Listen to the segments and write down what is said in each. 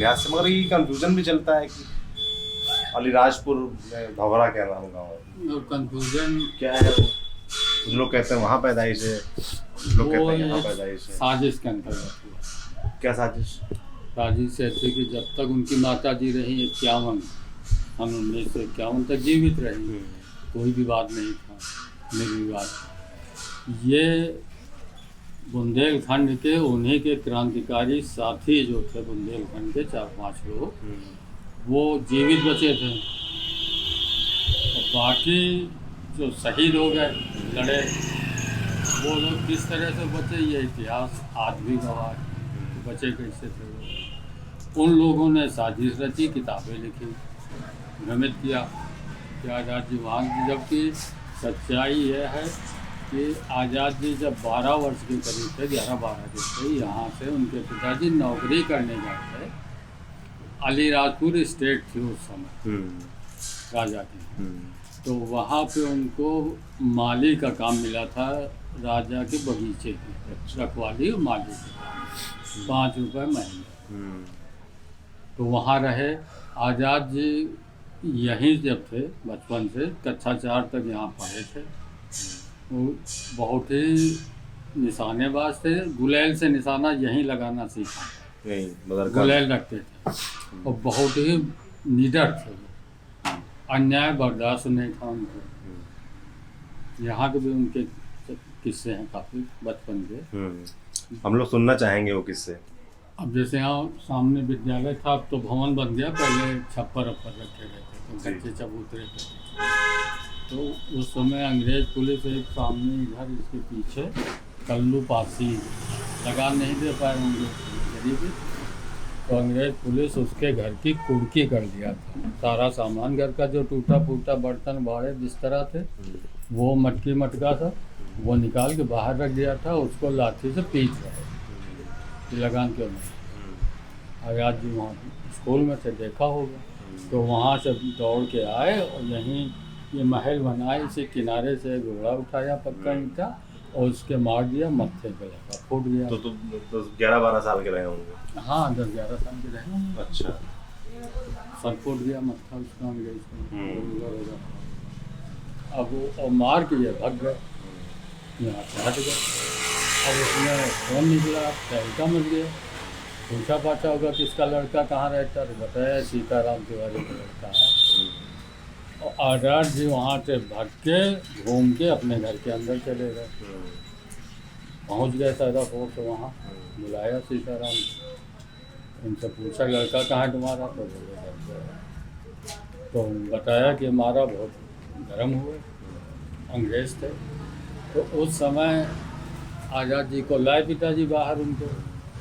लिहाज से, मगर ये कंफ्यूजन भी चलता है कि अलीराजपुर में भंवरा क्या नाम गाँव है, कंफ्यूजन क्या है वो? कुछ लोग कहते हैं वहाँ पैदाइश है, कुछ लोग कहते हैं यहाँ पैदाइश है। साजिश के अंतर्गत हुआ। क्या साजिश? साजिश ऐसे कि जब तक उनकी माता जी रही 51 सन 1951 तक जीवित रही, कोई विवाद नहीं था, निर्विवाद। ये बुंदेलखंड के उन्हीं के क्रांतिकारी साथी जो थे बुंदेलखंड के 4-5 लोग, वो जीवित बचे थे और बाकी जो शहीद हो गए लड़े, वो लोग किस तरह से बचे ये इतिहास आज भी गवाह है, बचे कैसे थे वो। उन लोगों ने साजिश रची, किताबें लिखी, भ्रमित किया कि आज़ाद जी वहाँ की, जबकि सच्चाई यह है कि आज़ाद जी जब 12 वर्ष के करीब थे, 11-12 के थे, यहाँ से उनके पिताजी नौकरी करने गए थे। अलीराजपुर स्टेट थी उस समय राजा की, तो वहाँ पे उनको माली का काम मिला था, राजा के बगीचे की रखवाली और माली के काम, 5 रुपये महीने। तो वहाँ रहे। आज़ाद जी यहीं जब थे बचपन से, कक्षा 4 तक यहाँ पढ़े थे। वो बहुत ही निशानेबाज थे, गुलेल से निशाना यहीं लगाना सीखा, गुलेल रखते थे और बहुत ही निडर थे, अन्याय बर्दाश्त नहीं था उनको। यहाँ के भी उनके किस्से हैं काफ़ी बचपन के, हम लोग सुनना चाहेंगे वो किस्से। अब जैसे यहाँ सामने विद्यालय था, अब तो भवन बन गया, पहले छप्पर अप्पर रखे गए थे तो बच्चे चबूतरे थे। तो उस समय अंग्रेज पुलिस एक सामने इधर इसके पीछे कल्लू पासी लगा नहीं दे पाए होंगे गरीबी, तो अंग्रेज पुलिस उसके घर की कुर्की कर दिया था। सारा सामान घर का जो टूटा फूटा बर्तन बाड़े बिस्तरा थे, वो मटकी मटका था, वो निकाल के बाहर रख दिया था, उसको लाठी से पीट रहे कि लगान क्यों नहीं। आज़ाद जी वहाँ स्कूल में थे, देखा होगा, तो वहाँ से दौड़ के आए और यहीं ये महल बनाए, इसी किनारे से घोड़ा उठाया पक्का ईंटा और उसके मार दिया, मत्थे पे लगा, फूट गया। तो 11-12 साल के रहे होंगे। हाँ 10-11 साल के रहे होंगे। अच्छा। सर फूट गया मत्था उसका, अंग्रेज का। अब वो और मार के ये भग गए, यहाँ से हट गए। अब उसमें फोन निकला, तहलका मच गया, पूछा पाछा होगा किसका लड़का कहाँ रहता, तो बताया सीताराम तिवारी का लड़का है। और आज़ाद जी वहाँ से भाग के घूम के अपने घर के अंदर चले गए। पहुँच गए सैदा फोर्ट, वहाँ बुलाया सीताराम, उनसे पूछा लड़का कहाँ तुम्हारा, तो बोले घर पे। तो बताया कि हमारा बहुत गर्म हुए, अंग्रेज थे। तो उस समय आज़ाद जी को लाए पिताजी बाहर, उनको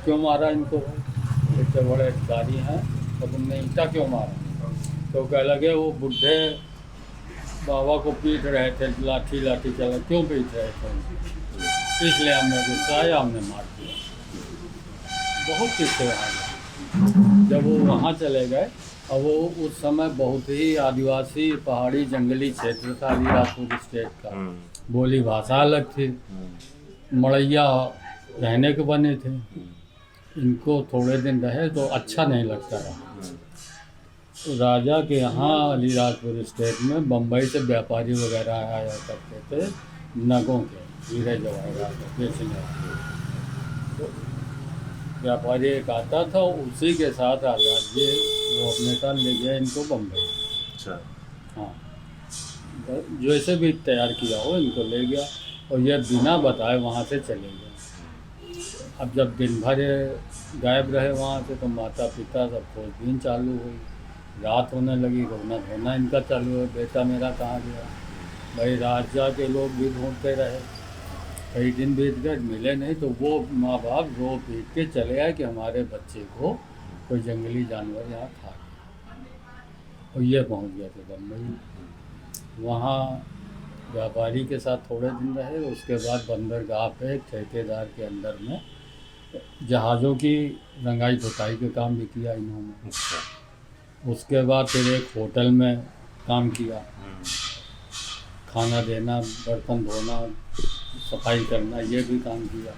क्यों मारा इनको, इतने बड़े अधिकारी हैं तो तुमने ईंटा क्यों मारा। तो कह लगे वो बुढ़े बाबा को पीट रहे थे, लाठी लाठी चला, क्यों पीट रहे थे, इसलिए हमने गुस्सा आया, हमने मार दिया। बहुत किस्से वहाँ। जब वो वहाँ चले गए, और वो उस समय बहुत ही आदिवासी पहाड़ी जंगली क्षेत्र था अलीराजपुर स्टेट का, बोली भाषा अलग थी, मड़ैया रहने के बने थे। इनको थोड़े दिन रहे तो अच्छा नहीं लगता रहा। तो राजा के यहाँ अलीराजपुर स्टेट में बम्बई से व्यापारी वगैरह आया करते थे, नगों के हीरे जवाहरात बेचने। तो व्यापारी एक आता था, उसी के साथ आज़ाद जी वो अपने साथ ले गया इनको बम्बई। अच्छा। हाँ, जैसे भी तैयार किया हो इनको ले गया और ये बिना बताए वहाँ से चले गए। अब जब दिन भर गायब रहे वहाँ से, तो माता पिता सब खोजबीन चालू हुई, रात होने लगी, रोना धोना इनका चालू है, बेटा मेरा कहाँ गया। भाई राजा के लोग भी ढूंढते रहे, कई दिन बीत गए, मिले नहीं। तो वो माँ बाप रो पीट के चले आए कि हमारे बच्चे को कोई जंगली जानवर यहाँ खा गया। और ये पहुँच गए थे बम्बई। वहाँ व्यापारी के साथ थोड़े दिन रहे, उसके बाद बंदरगाह पे एक ठेकेदार के अंदर में जहाज़ों की रंगाई पुताई के काम भी किया इन्होंने। उसके बाद फिर एक होटल में काम किया, खाना देना, बर्तन धोना, सफाई करना, ये भी काम किया।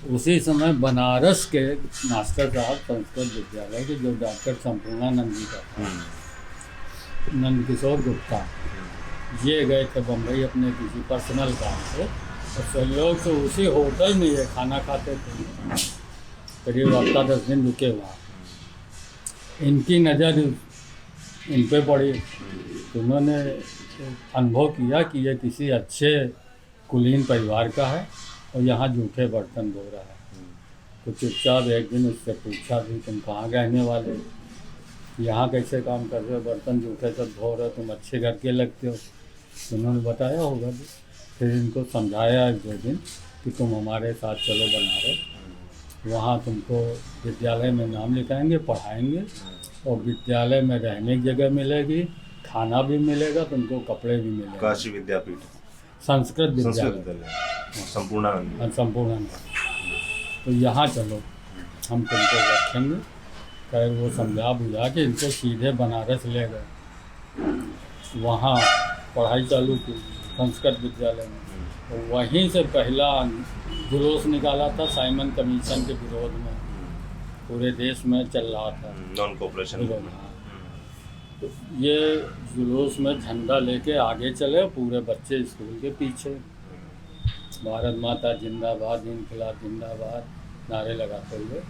उसी समय बनारस के मास्टर साहब संस्कृत विद्यालय के जो डॉक्टर संपूर्णानंद जी का नंद किशोर गुप्ता, ये गए थे बम्बई अपने किसी पर्सनल काम से, और सहयोग से उसी होटल में ये खाना खाते थे। करीब हफ्ता 10 दिन रुके वहाँ। इनकी नज़र इन पे पड़ी तो उन्होंने अनुभव किया कि ये किसी अच्छे कुलीन परिवार का है और यहाँ जूठे बर्तन धो रहा है। तो चुपचाप एक दिन उससे पूछा भी, तुम कहाँ रहने वाले, यहाँ कैसे काम कर रहे हो, बर्तन जूठे सब धो रहे हो, तुम अच्छे घर के लगते हो। तो उन्होंने बताया होगा भी। फिर इनको समझाया 1-2 दिन कि तुम हमारे साथ चलो बनारस, वहाँ तुमको विद्यालय में नाम लिखाएंगे, पढ़ाएंगे, और विद्यालय में रहने की जगह मिलेगी, खाना भी मिलेगा, तुमको कपड़े भी मिलेंगे। काशी विद्यापीठ, संस्कृत संस्कृत विद्यालय, संपूर्णानंद। संपूर्णानंद। तो यहाँ चलो, हम तुमको रखेंगे। खैर वो समझा बुझा के इनको सीधे बनारस ले गए। वहाँ पढ़ाई चालू की संस्कृत विद्यालय में। तो वहीं से पहला जुलूस निकाला था साइमन कमीशन के विरोध में, पूरे देश में चल रहा था नॉन कोऑपरेशन। तो ये जुलूस में झंडा लेके आगे चले, पूरे बच्चे स्कूल के पीछे, भारत माता जिंदाबाद, इनकलाब जिंदाबाद नारे लगाते हुए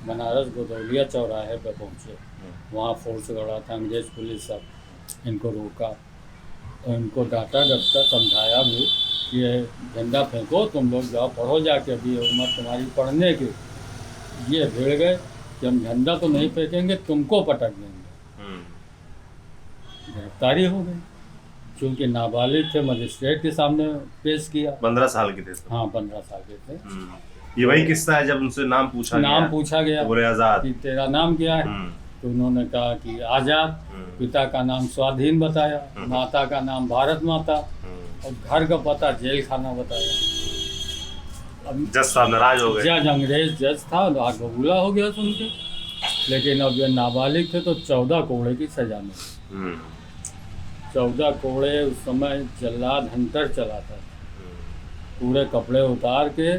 बनारस गोदौलिया चौराहे पे पहुँचे। वहाँ फोर्स गड़ा था, अंग्रेज पुलिस सब इनको रोका और इनको डांटा डपटा, समझाया भी कि ये झंडा फेंको, तुम लोग जाओ पढ़ो जाके, अभी उम्र तुम्हारी पढ़ने की। ये भिड़ गए कि हम झंडा तो नहीं फेंकेंगे, तुमको पटक देंगे। गिरफ्तारी हो गई, क्योंकि नाबालिग थे, मजिस्ट्रेट के सामने पेश किया। 15 साल के थे। हाँ 15 साल के थे। ये वही किस्सा है जब उनसे नाम पूछा गया, बोले आजाद, कि तेरा नाम क्या है। तो उन्होंने कहा कि आजाद, पिता का नाम स्वाधीन बताया, माता का नाम भारत माता, और घर का पता जेल खाना बताया। अब जज साहब नाराज हो गए। जज, अंग्रेज जज था, आग बबूला हो गया सुन के। लेकिन अब ये नाबालिग थे तो 14 कोड़े की सजा मिली। 14 कोड़े। उस समय जल्लाद हंटर चलाता था। पूरे कपड़े उतार के,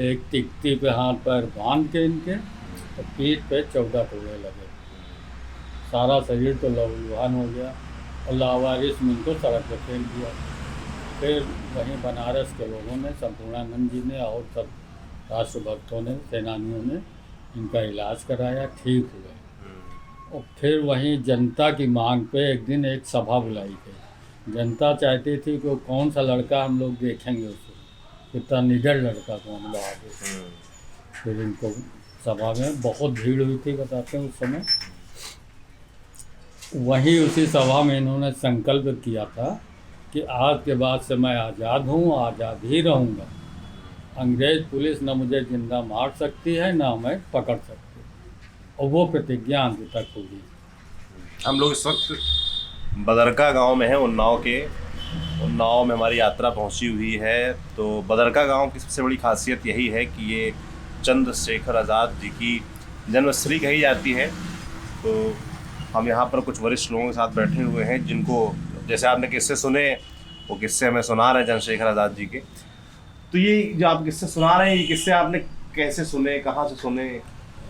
एक टिकती पे हाथ पैर बांध के इनके, और पीठ पे 14 कोड़े लगे। सारा शरीर तो लहूलुहान हो गया, और लावारिस में इनको सड़क पर फेंक दिया। फिर वहीं बनारस के लोगों ने, संपूर्णानंद जी ने और सब राष्ट्रभक्तों ने, सेनानियों ने इनका इलाज कराया, ठीक हुए। और फिर वहीं जनता की मांग पे एक दिन एक सभा बुलाई गई। जनता चाहती थी कि कौन सा लड़का हम लोग देखेंगे, उसको कितना निडर लड़का कौन बहा दे। फिर इनको सभा में बहुत भीड़ हुई थी, बताते हैं उस समय। वहीं उसी सभा में इन्होंने संकल्प किया था कि आज के बाद से मैं आज़ाद हूँ, आज़ाद ही रहूँगा। अंग्रेज पुलिस न मुझे जिंदा मार सकती है, ना मैं पकड़ सकती। और वो प्रतिज्ञा अंत तक होगी। हम लोग इस वक्त बदरका गांव में हैं, उन्नाव में हमारी यात्रा पहुंची हुई है। तो बदरका गांव की सबसे बड़ी खासियत यही है कि ये चंद्रशेखर आज़ाद जी की जन्मस्थली कही जाती है। तो हम यहाँ पर कुछ वरिष्ठ लोगों के साथ बैठे हुए हैं, जिनको जैसे आपने किस्से सुने, वो किस्से हमें सुना रहे हैं चंद्रशेखर आज़ाद जी के। तो ये जो आप किस्से सुना रहे हैं, ये किस्से आपने कैसे सुने, कहाँ से सुने,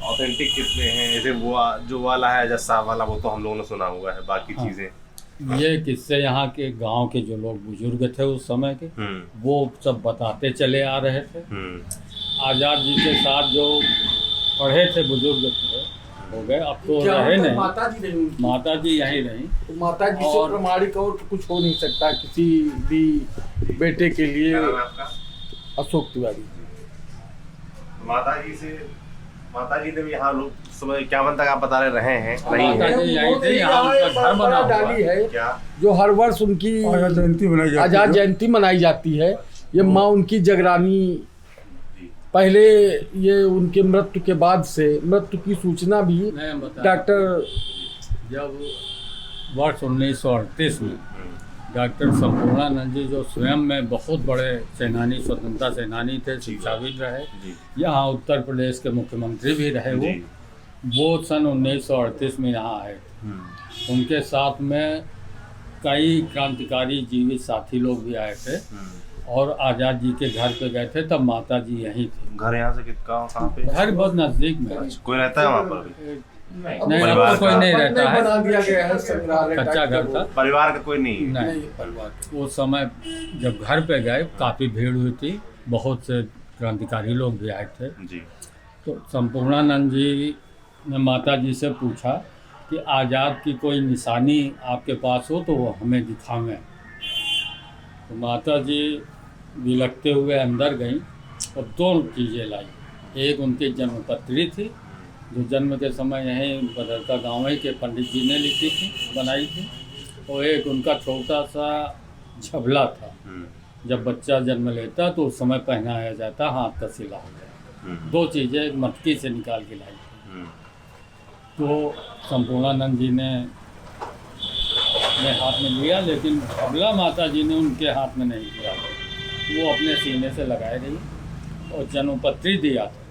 ऑथेंटिक कितने हैं? जैसे वो जो वाला है जज साहब वाला, वो तो हम लोगों ने सुना हुआ है, बाकी चीज़ें ये किस्से यहाँ के गांव के जो लोग बुजुर्ग थे उस समय के, वो सब बताते चले आ रहे थे। आज़ाद जी के साथ जो पढ़े थे बुजुर्ग थे, हो गए, अब तो रहे नहीं। माता जी यहीं रही। तो माता जी से प्रमाणिक और कुछ हो नहीं सकता किसी भी बेटे के लिए। अशोक तिवारी। माता जी ने भी यहाँ लोग सुबह 51 तक आप बता रहे हैं रही माता जी यहीं थे, यहाँ उनका घर बना डाली है क्या, जो हर वर्ष उनकी आज़ाद जयंती मनाई जाती है। ये माँ उनकी जगरानी। पहले ये उनके मृत्यु के बाद से, मृत्यु की सूचना भी डॉक्टर, जब वर्ष 1938 में डॉक्टर संपूर्णानंद जी, जो स्वयं में बहुत बड़े सेनानी, स्वतंत्रता सेनानी थे, शिक्षाविद रहे, यहाँ उत्तर प्रदेश के मुख्यमंत्री भी रहे, वो सन 1938 में यहाँ आए थे। उनके साथ में कई क्रांतिकारी जीवित साथी लोग भी आए थे। और आज़ाद जी के घर पे गए थे, तब माता जी यहीं थी। घर यहाँ से कहाँ पे? घर बहुत नज़दीक में है। कोई रहता है वहाँ पर अभी? नहीं, परिवार अब तो कोई का- नहीं रहता है, बना दिया गया है संग्रहालय कच्चा टाइप घर का था। परिवार का कोई नहीं है? नहीं, परिवार उस समय जब घर पे गए काफ़ी भीड़ हुई थी, बहुत से क्रांतिकारी लोग भी आए थे। जी। तो संपूर्णानंद जी ने माता जी से पूछा कि आज़ाद की कोई निशानी आपके पास हो तो वो हमें दिखावें। तो माता जी बिलखते हुए अंदर गईं और दो चीज़ें लाई। एक उनकी जन्मपत्री थी, जो जन्म के समय यहीं बदरका गाँव के पंडित जी ने लिखी थी, बनाई थी, और एक उनका छोटा सा झबला था। जब बच्चा जन्म लेता तो उस समय पहनाया जाता, हाथ का सिला होता। दो चीज़ें मटकी से निकाल के लाई थी। तो संपूर्णानंद जी ने अपने हाथ में लिया, लेकिन झबला माता जी ने उनके हाथ में नहीं लिया, वो अपने सीने से लगाए रही और जन्मपत्री दिया था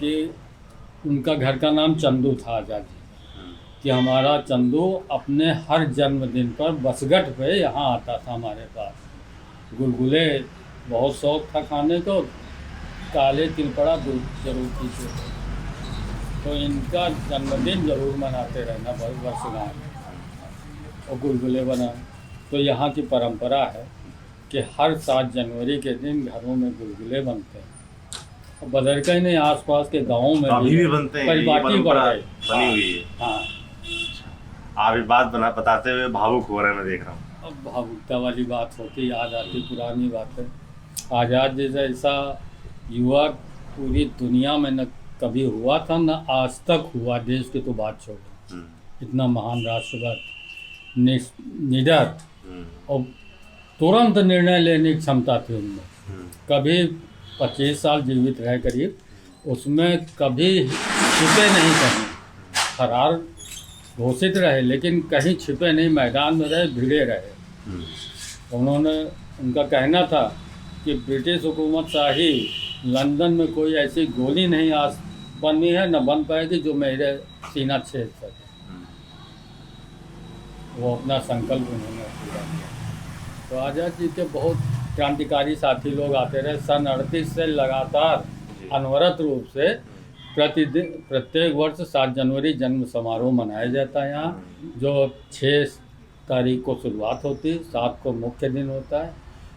कि उनका घर का नाम चंदू था आज़ाद जी, कि हमारा चंदू अपने हर जन्मदिन पर बसगट पे यहाँ आता था हमारे पास। गुलगुले बहुत शौक था खाने को, काले तिलपड़ा दूध जरूर पीते थे। तो इनका जन्मदिन जरूर मनाते रहना वर्षगांठ में, और गुलगुले बनाए। तो यहाँ की परंपरा है कि हर 7 जनवरी के दिन घरों में गुलगुले बनते हैं। और बदरका ही नहीं, आसपास के गाँवों में अभी भी बनते हैं, ये परिपाटी परंपरा बढ़ गई। बनी हुई है। हाँ, आप ये बात बताते हुए भावुक हो रहे हैं, मैं देख रहा हूँ। अब भावुकता वाली बात होती, याद आती पुरानी बातें। आज़ाद जी जैसा युवा पूरी दुनिया में न कभी हुआ था, न आज तक हुआ। देश की तो बात छोड़ो, इतना महान राष्ट्रभक्त, निडर और तुरंत निर्णय लेने की क्षमता थी उनमें। कभी 25 साल जीवित रहे करीब, उसमें कभी छिपे नहीं, कहीं फरार घोषित रहे, लेकिन कहीं छिपे नहीं, मैदान में रहे, भिड़े रहे। उन्होंने, उनका कहना था कि ब्रिटिश हुकूमत शाही लंदन में कोई ऐसी गोली नहीं आज बनी है, न बन पाएगी, जो मेरे सीना छेद सके। वो अपना संकल्प उन्होंने पूरा किया। तो आज़ाद जी के बहुत क्रांतिकारी साथी लोग आते रहे। सन 38 से लगातार अनवरत रूप से प्रत्येक वर्ष 7 जनवरी जन्म समारोह मनाया जाता है यहाँ, जो 6 तारीख को शुरुआत होती है, 7 को मुख्य दिन होता है।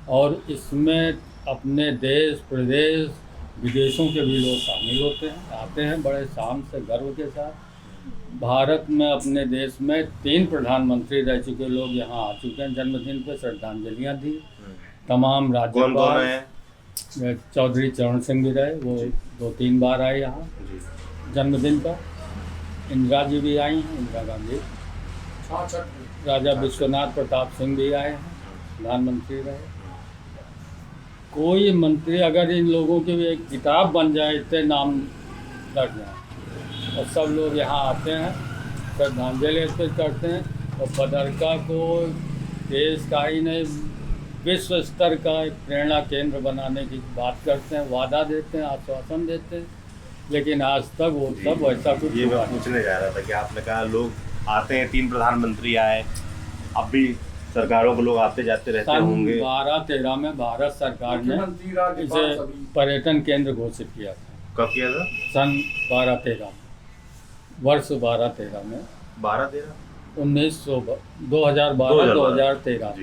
और इसमें अपने देश प्रदेश विदेशों के भी लोग शामिल होते हैं, आते हैं बड़े शान से, गर्व के साथ। भारत में, अपने देश में 3 प्रधानमंत्री रह चुके लोग यहाँ आ चुके हैं जन्मदिन पे श्रद्धांजलियाँ दी। तमाम राज्यपाल, चौधरी चरण सिंह भी रहे, वो 2-3 बार आए यहाँ जन्मदिन पर। इंदिरा जी भी आई हैं, इंदिरा गांधी। राजा विश्वनाथ प्रताप सिंह भी आए हैं, प्रधानमंत्री रहे। कोई मंत्री, अगर इन लोगों की भी एक किताब बन जाए, इतने नाम दर्ज हैं, और सब लोग यहाँ आते हैं, श्रद्धांजलि अर्पित करते हैं। और बदरका को देश का ही नहीं, विश्व स्तर का एक प्रेरणा केंद्र बनाने की बात करते हैं, वादा देते हैं, आश्वासन देते हैं, लेकिन आज तक वो सब वैसा कुछ ये मैं पूछने जा रहा था कि आपने कहा लोग आते हैं, 3 प्रधानमंत्री आए, अब भी सरकारों के लोग आते जाते रहते होंगे। 12-13 में भारत सरकार ने इसे पर्यटन केंद्र घोषित किया था। कब किया था? सन 12-13 वर्ष 12-13 में 2012-2013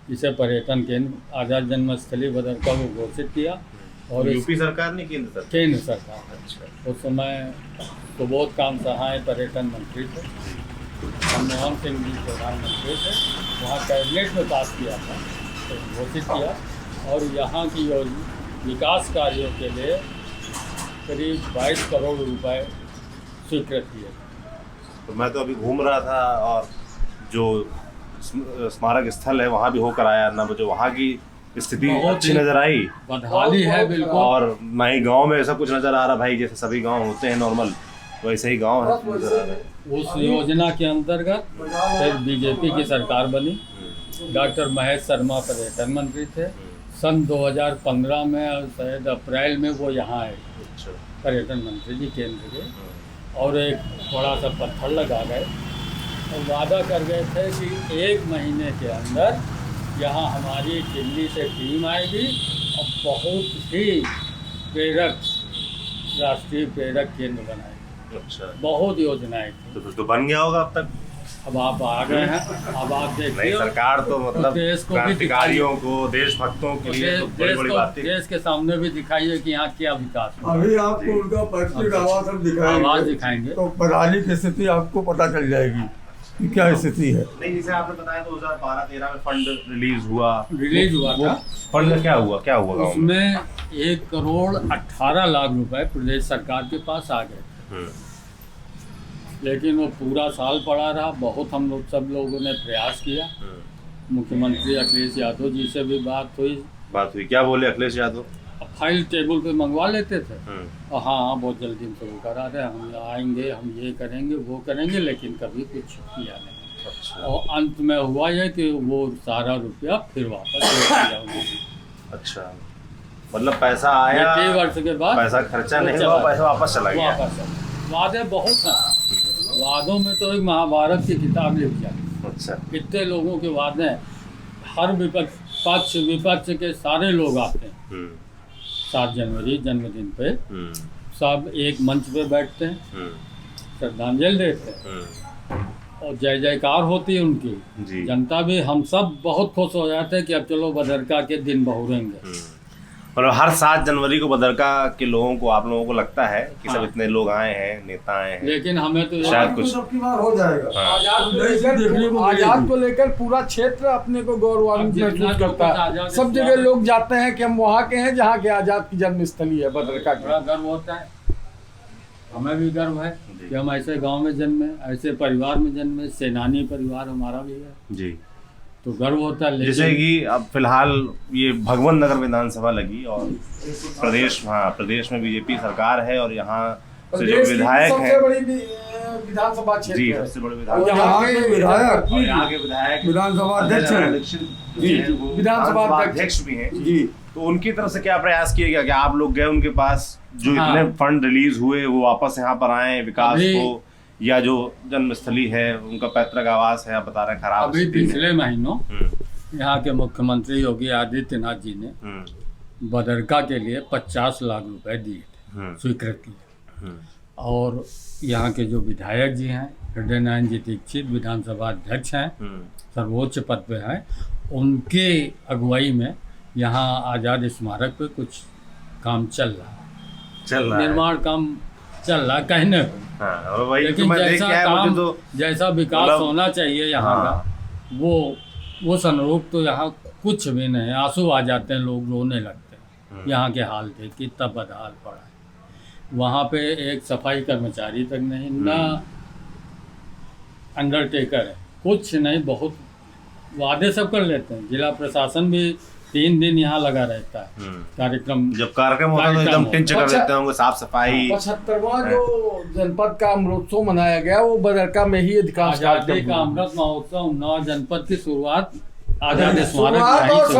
इसे पर्यटन केंद्र आज़ाद जन्मस्थली बदरका को घोषित किया। और यूपी सरकार ने, केंद्र सरकार? केंद्र सरकार। अच्छा। उस समय सुबोध काम सहाय पर्यटन मंत्री थे, मनमोहन सिंह जी प्रधानमंत्री थे। वहाँ कैबिनेट में पास किया था, तो घोषित किया। और यहाँ की विकास कार्यों के लिए करीब 22 करोड़ रुपए स्वीकृत किए। तो मैं तो अभी घूम रहा था, और जो स्मारक स्थल है वहाँ भी होकर आया ना, मुझे वहाँ की स्थिति अच्छी नज़र आई, बदहाली है बिल्कुल। और ना ही गाँव में ऐसा कुछ नज़र आ रहा भाई, जैसे सभी गाँव होते हैं नॉर्मल, वैसे ही गाँव है नज़र आ रहा है। उस योजना के अंतर्गत फिर बीजेपी की सरकार बनी। डॉक्टर महेश शर्मा पर्यटन मंत्री थे। सन 2015 में शायद अप्रैल में वो यहाँ आए, पर्यटन मंत्री जी केंद्र के, और एक बड़ा सा पत्थर लगा गए और वादा कर गए थे कि 1 महीने के अंदर यहाँ हमारी दिल्ली से टीम आएगी और बहुत ही प्रेरक राष्ट्रीय प्रेरक केंद्र बनाएगी। अच्छा, बहुत योजनाएं थी। तो कुछ तो बन गया होगा अब तक। अब आप आ गए हैं, अब आप नहीं, देखिए सरकार तो मतलब देश को भी क्रांतिकारियों को, देशभक्तों के लिए तो बड़ी बड़ी बातें। देश के सामने भी दिखाइए कि यहाँ क्या विकास हुआ। अभी आपको उनका पत्रिक आवाज हम आवाज दिखाएंगे दिखाएंगे तो बदहाली की स्थिति आपको पता चल जाएगी कि क्या स्थिति है। नहीं, जैसे आपने बताया 2012-13 में फंड रिलीज हुआ था। फंड का क्या हुआ गाँव में? उसमें 1,18,00,000 रुपए प्रदेश सरकार के पास आ गए, लेकिन वो पूरा साल पड़ा रहा। बहुत हम लोग सब लोगों ने प्रयास किया। मुख्यमंत्री अखिलेश यादव जी से भी बात हुई। क्या बोले अखिलेश यादव? फाइल टेबल पे मंगवा लेते थे और हाँ बहुत जल्दी हम शुरू करा रहे, हम आएंगे, हम ये करेंगे, वो करेंगे, लेकिन कभी कुछ किया नहीं। अच्छा। और अंत में हुआ ये कि वो सारा रुपया फिर वापस ले लिया उन्होंने। अच्छा, मतलब पैसा आया, 3 वर्ष के बाद पैसा खर्चा नहीं हुआ, पैसा वापस चला गया। वादे बहुत हैं, वादों में तो एक महाभारत की किताब लिख जाए। अच्छा, कितने लोगों के वादे हैं, हर पक्ष विपक्ष के सारे लोग आते हैं। 7 जनवरी जन्मदिन पे सब एक मंच पे बैठते हैं, श्रद्धांजलि देते हैं और जय जयकार होती है उनकी। जनता भी, हम सब बहुत खुश हो जाते हैं कि अब चलो बदरका के दिन बहुरेंगे। और हर 7 जनवरी को बदरका के लोगों को, आप लोगों को लगता है कि सब इतने लोग आए हैं, नेता आए हैं, लेकिन हमें तो शायद कुछ सबकी बार हो जाएगा। आजाद को लेकर पूरा क्षेत्र अपने को गौरवान्वित महसूस करता है। सब जगह लोग जाते हैं कि हम वहाँ के हैं जहाँ के आजाद की जन्मस्थली है बदरका की। बड़ा गर्व होता है, हमें भी गर्व है कि हम ऐसे गांव में जन्मे, ऐसे परिवार में जन्मे, सेनानी परिवार हमारा भी है जी। तो गर्व होता है। जैसे कि अब फिलहाल ये भगवन नगर विधानसभा लगी और प्रदेश में बीजेपी सरकार है और यहाँ से जो विधायक हैं, सबसे बड़ी विधानसभा क्षेत्र जी, है। सबसे बड़े और यहाँ के विधायक और यहाँ के विधायक विधानसभा अध्यक्ष हैं। विधानसभा अध्यक्ष भी हैं जी। तो उनकी तरफ से क्या प्रयास किया गया? क्या आप लोग गए उनके पास, जो इतने फंड रिलीज हुए वो वापस यहाँ पर आए विकास को, या जो जन्मस्थली है उनका पैतृक आवास है, आप बता रहे हैं खराब? अभी पिछले महीनों यहाँ के मुख्यमंत्री योगी आदित्यनाथ जी ने बदरका के लिए 50 लाख रुपए दिए थे, स्वीकृत किए। और यहाँ के जो विधायक जी हैं, हृदय नारायण जी दीक्षित विधानसभा अध्यक्ष हैं, सर्वोच्च पद पे हैं, उनके अगुवाई में यहाँ आज़ाद स्मारक पे कुछ काम चल रहा है, निर्माण काम चल रहा है कहने को। हाँ, वही लेकिन तो मैं देख जैसा के आया, मुझे काम, तो जैसा विकास मतलब होना चाहिए यहाँ का, वो संरूप तो यहाँ कुछ भी नहीं। आंसू आ जाते हैं, लोग रोने लगते हैं। यहाँ के हाल थे, कितना बदहाल पड़ा है। वहाँ पे एक सफाई कर्मचारी तक नहीं, ना अंडरटेकर है, कुछ नहीं। बहुत वादे सब कर लेते हैं। जिला प्रशासन भी 3 दिन यहाँ लगा रहता है कार्यक्रम। जब कार्यक्रम होता है तो एकदम टिंच कर देते होंगे, साफ सफाई। 75वां जो जनपद का अमृतोत्सव मनाया गया वो बदरका में ही अधिकांश आजादी का अमृत महोत्सव 9 जनपद की शुरुआत आजाद स्मारक और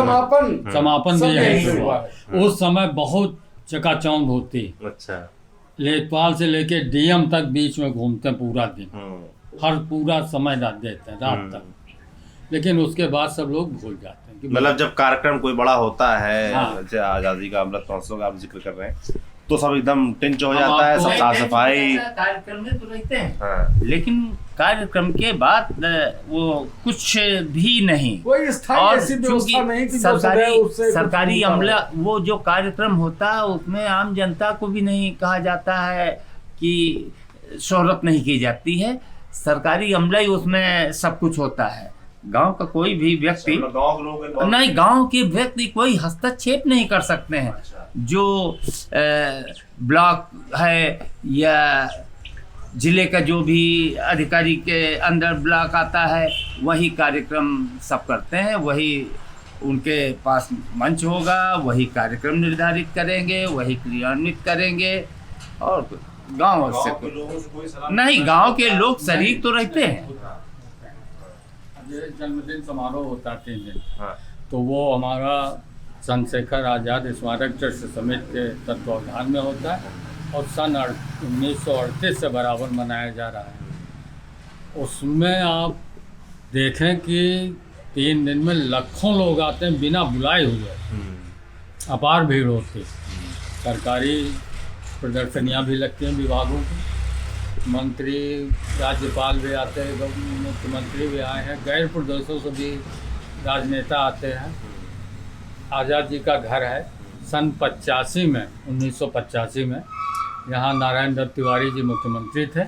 समापन भी यही हुआ। उस समय बहुत चकाचौंध होती। अच्छा, लेखपाल से लेके डीएम तक बीच में घूमते हैं पूरा दिन, हर पूरा समय देते हैं रात तक। लेकिन उसके बाद सब लोग भूल जाते हैं। मतलब जब कार्यक्रम कोई बड़ा होता है, जैसे आजादी का अमृत महोत्सव का आप जिक्र कर रहे हैं, तो सब एकदम टिंच हो जाता है, सब साफ सफाई। कार्यक्रम में तो रहते हैं, हाँ। लेकिन कार्यक्रम के बाद वो कुछ भी नहीं। कोई स्थायी ऐसी व्यवस्था नहीं कि सरकारी अमला, वो जो कार्यक्रम होता है उसमें आम जनता को भी नहीं कहा जाता है कि शोहरत नहीं की जाती है। सरकारी अमला ही उसमें सब कुछ होता है। गांव का कोई भी व्यक्ति नहीं, गांव के व्यक्ति कोई हस्तक्षेप नहीं कर सकते हैं। जो ब्लॉक है या जिले का जो भी अधिकारी के अंदर ब्लॉक आता है, वही कार्यक्रम सब करते हैं। वही उनके पास मंच होगा, वही कार्यक्रम निर्धारित करेंगे, वही क्रियान्वित करेंगे। और गांव से नहीं, गांव के लोग शरीक तो रहते हैं। जन्मदिन समारोह होता है 3 दिन, तो वो हमारा चंद्रशेखर आज़ाद स्मारक ट्रस्ट समिति के तत्वावधान में होता है और सन 1938 से बराबर मनाया जा रहा है। उसमें आप देखें कि 3 दिन में लाखों लोग आते हैं बिना बुलाए हुए, अपार भीड़ होती है। सरकारी प्रदर्शनियाँ भी लगती हैं विभागों की, मंत्री राज्यपाल भी आते हैं, मुख्यमंत्री भी आए हैं, गैर प्रदेशों से भी राजनेता आते हैं। आज़ाद जी का घर है। सन 85 में 1985 में यहाँ नारायण दत्त तिवारी जी मुख्यमंत्री थे,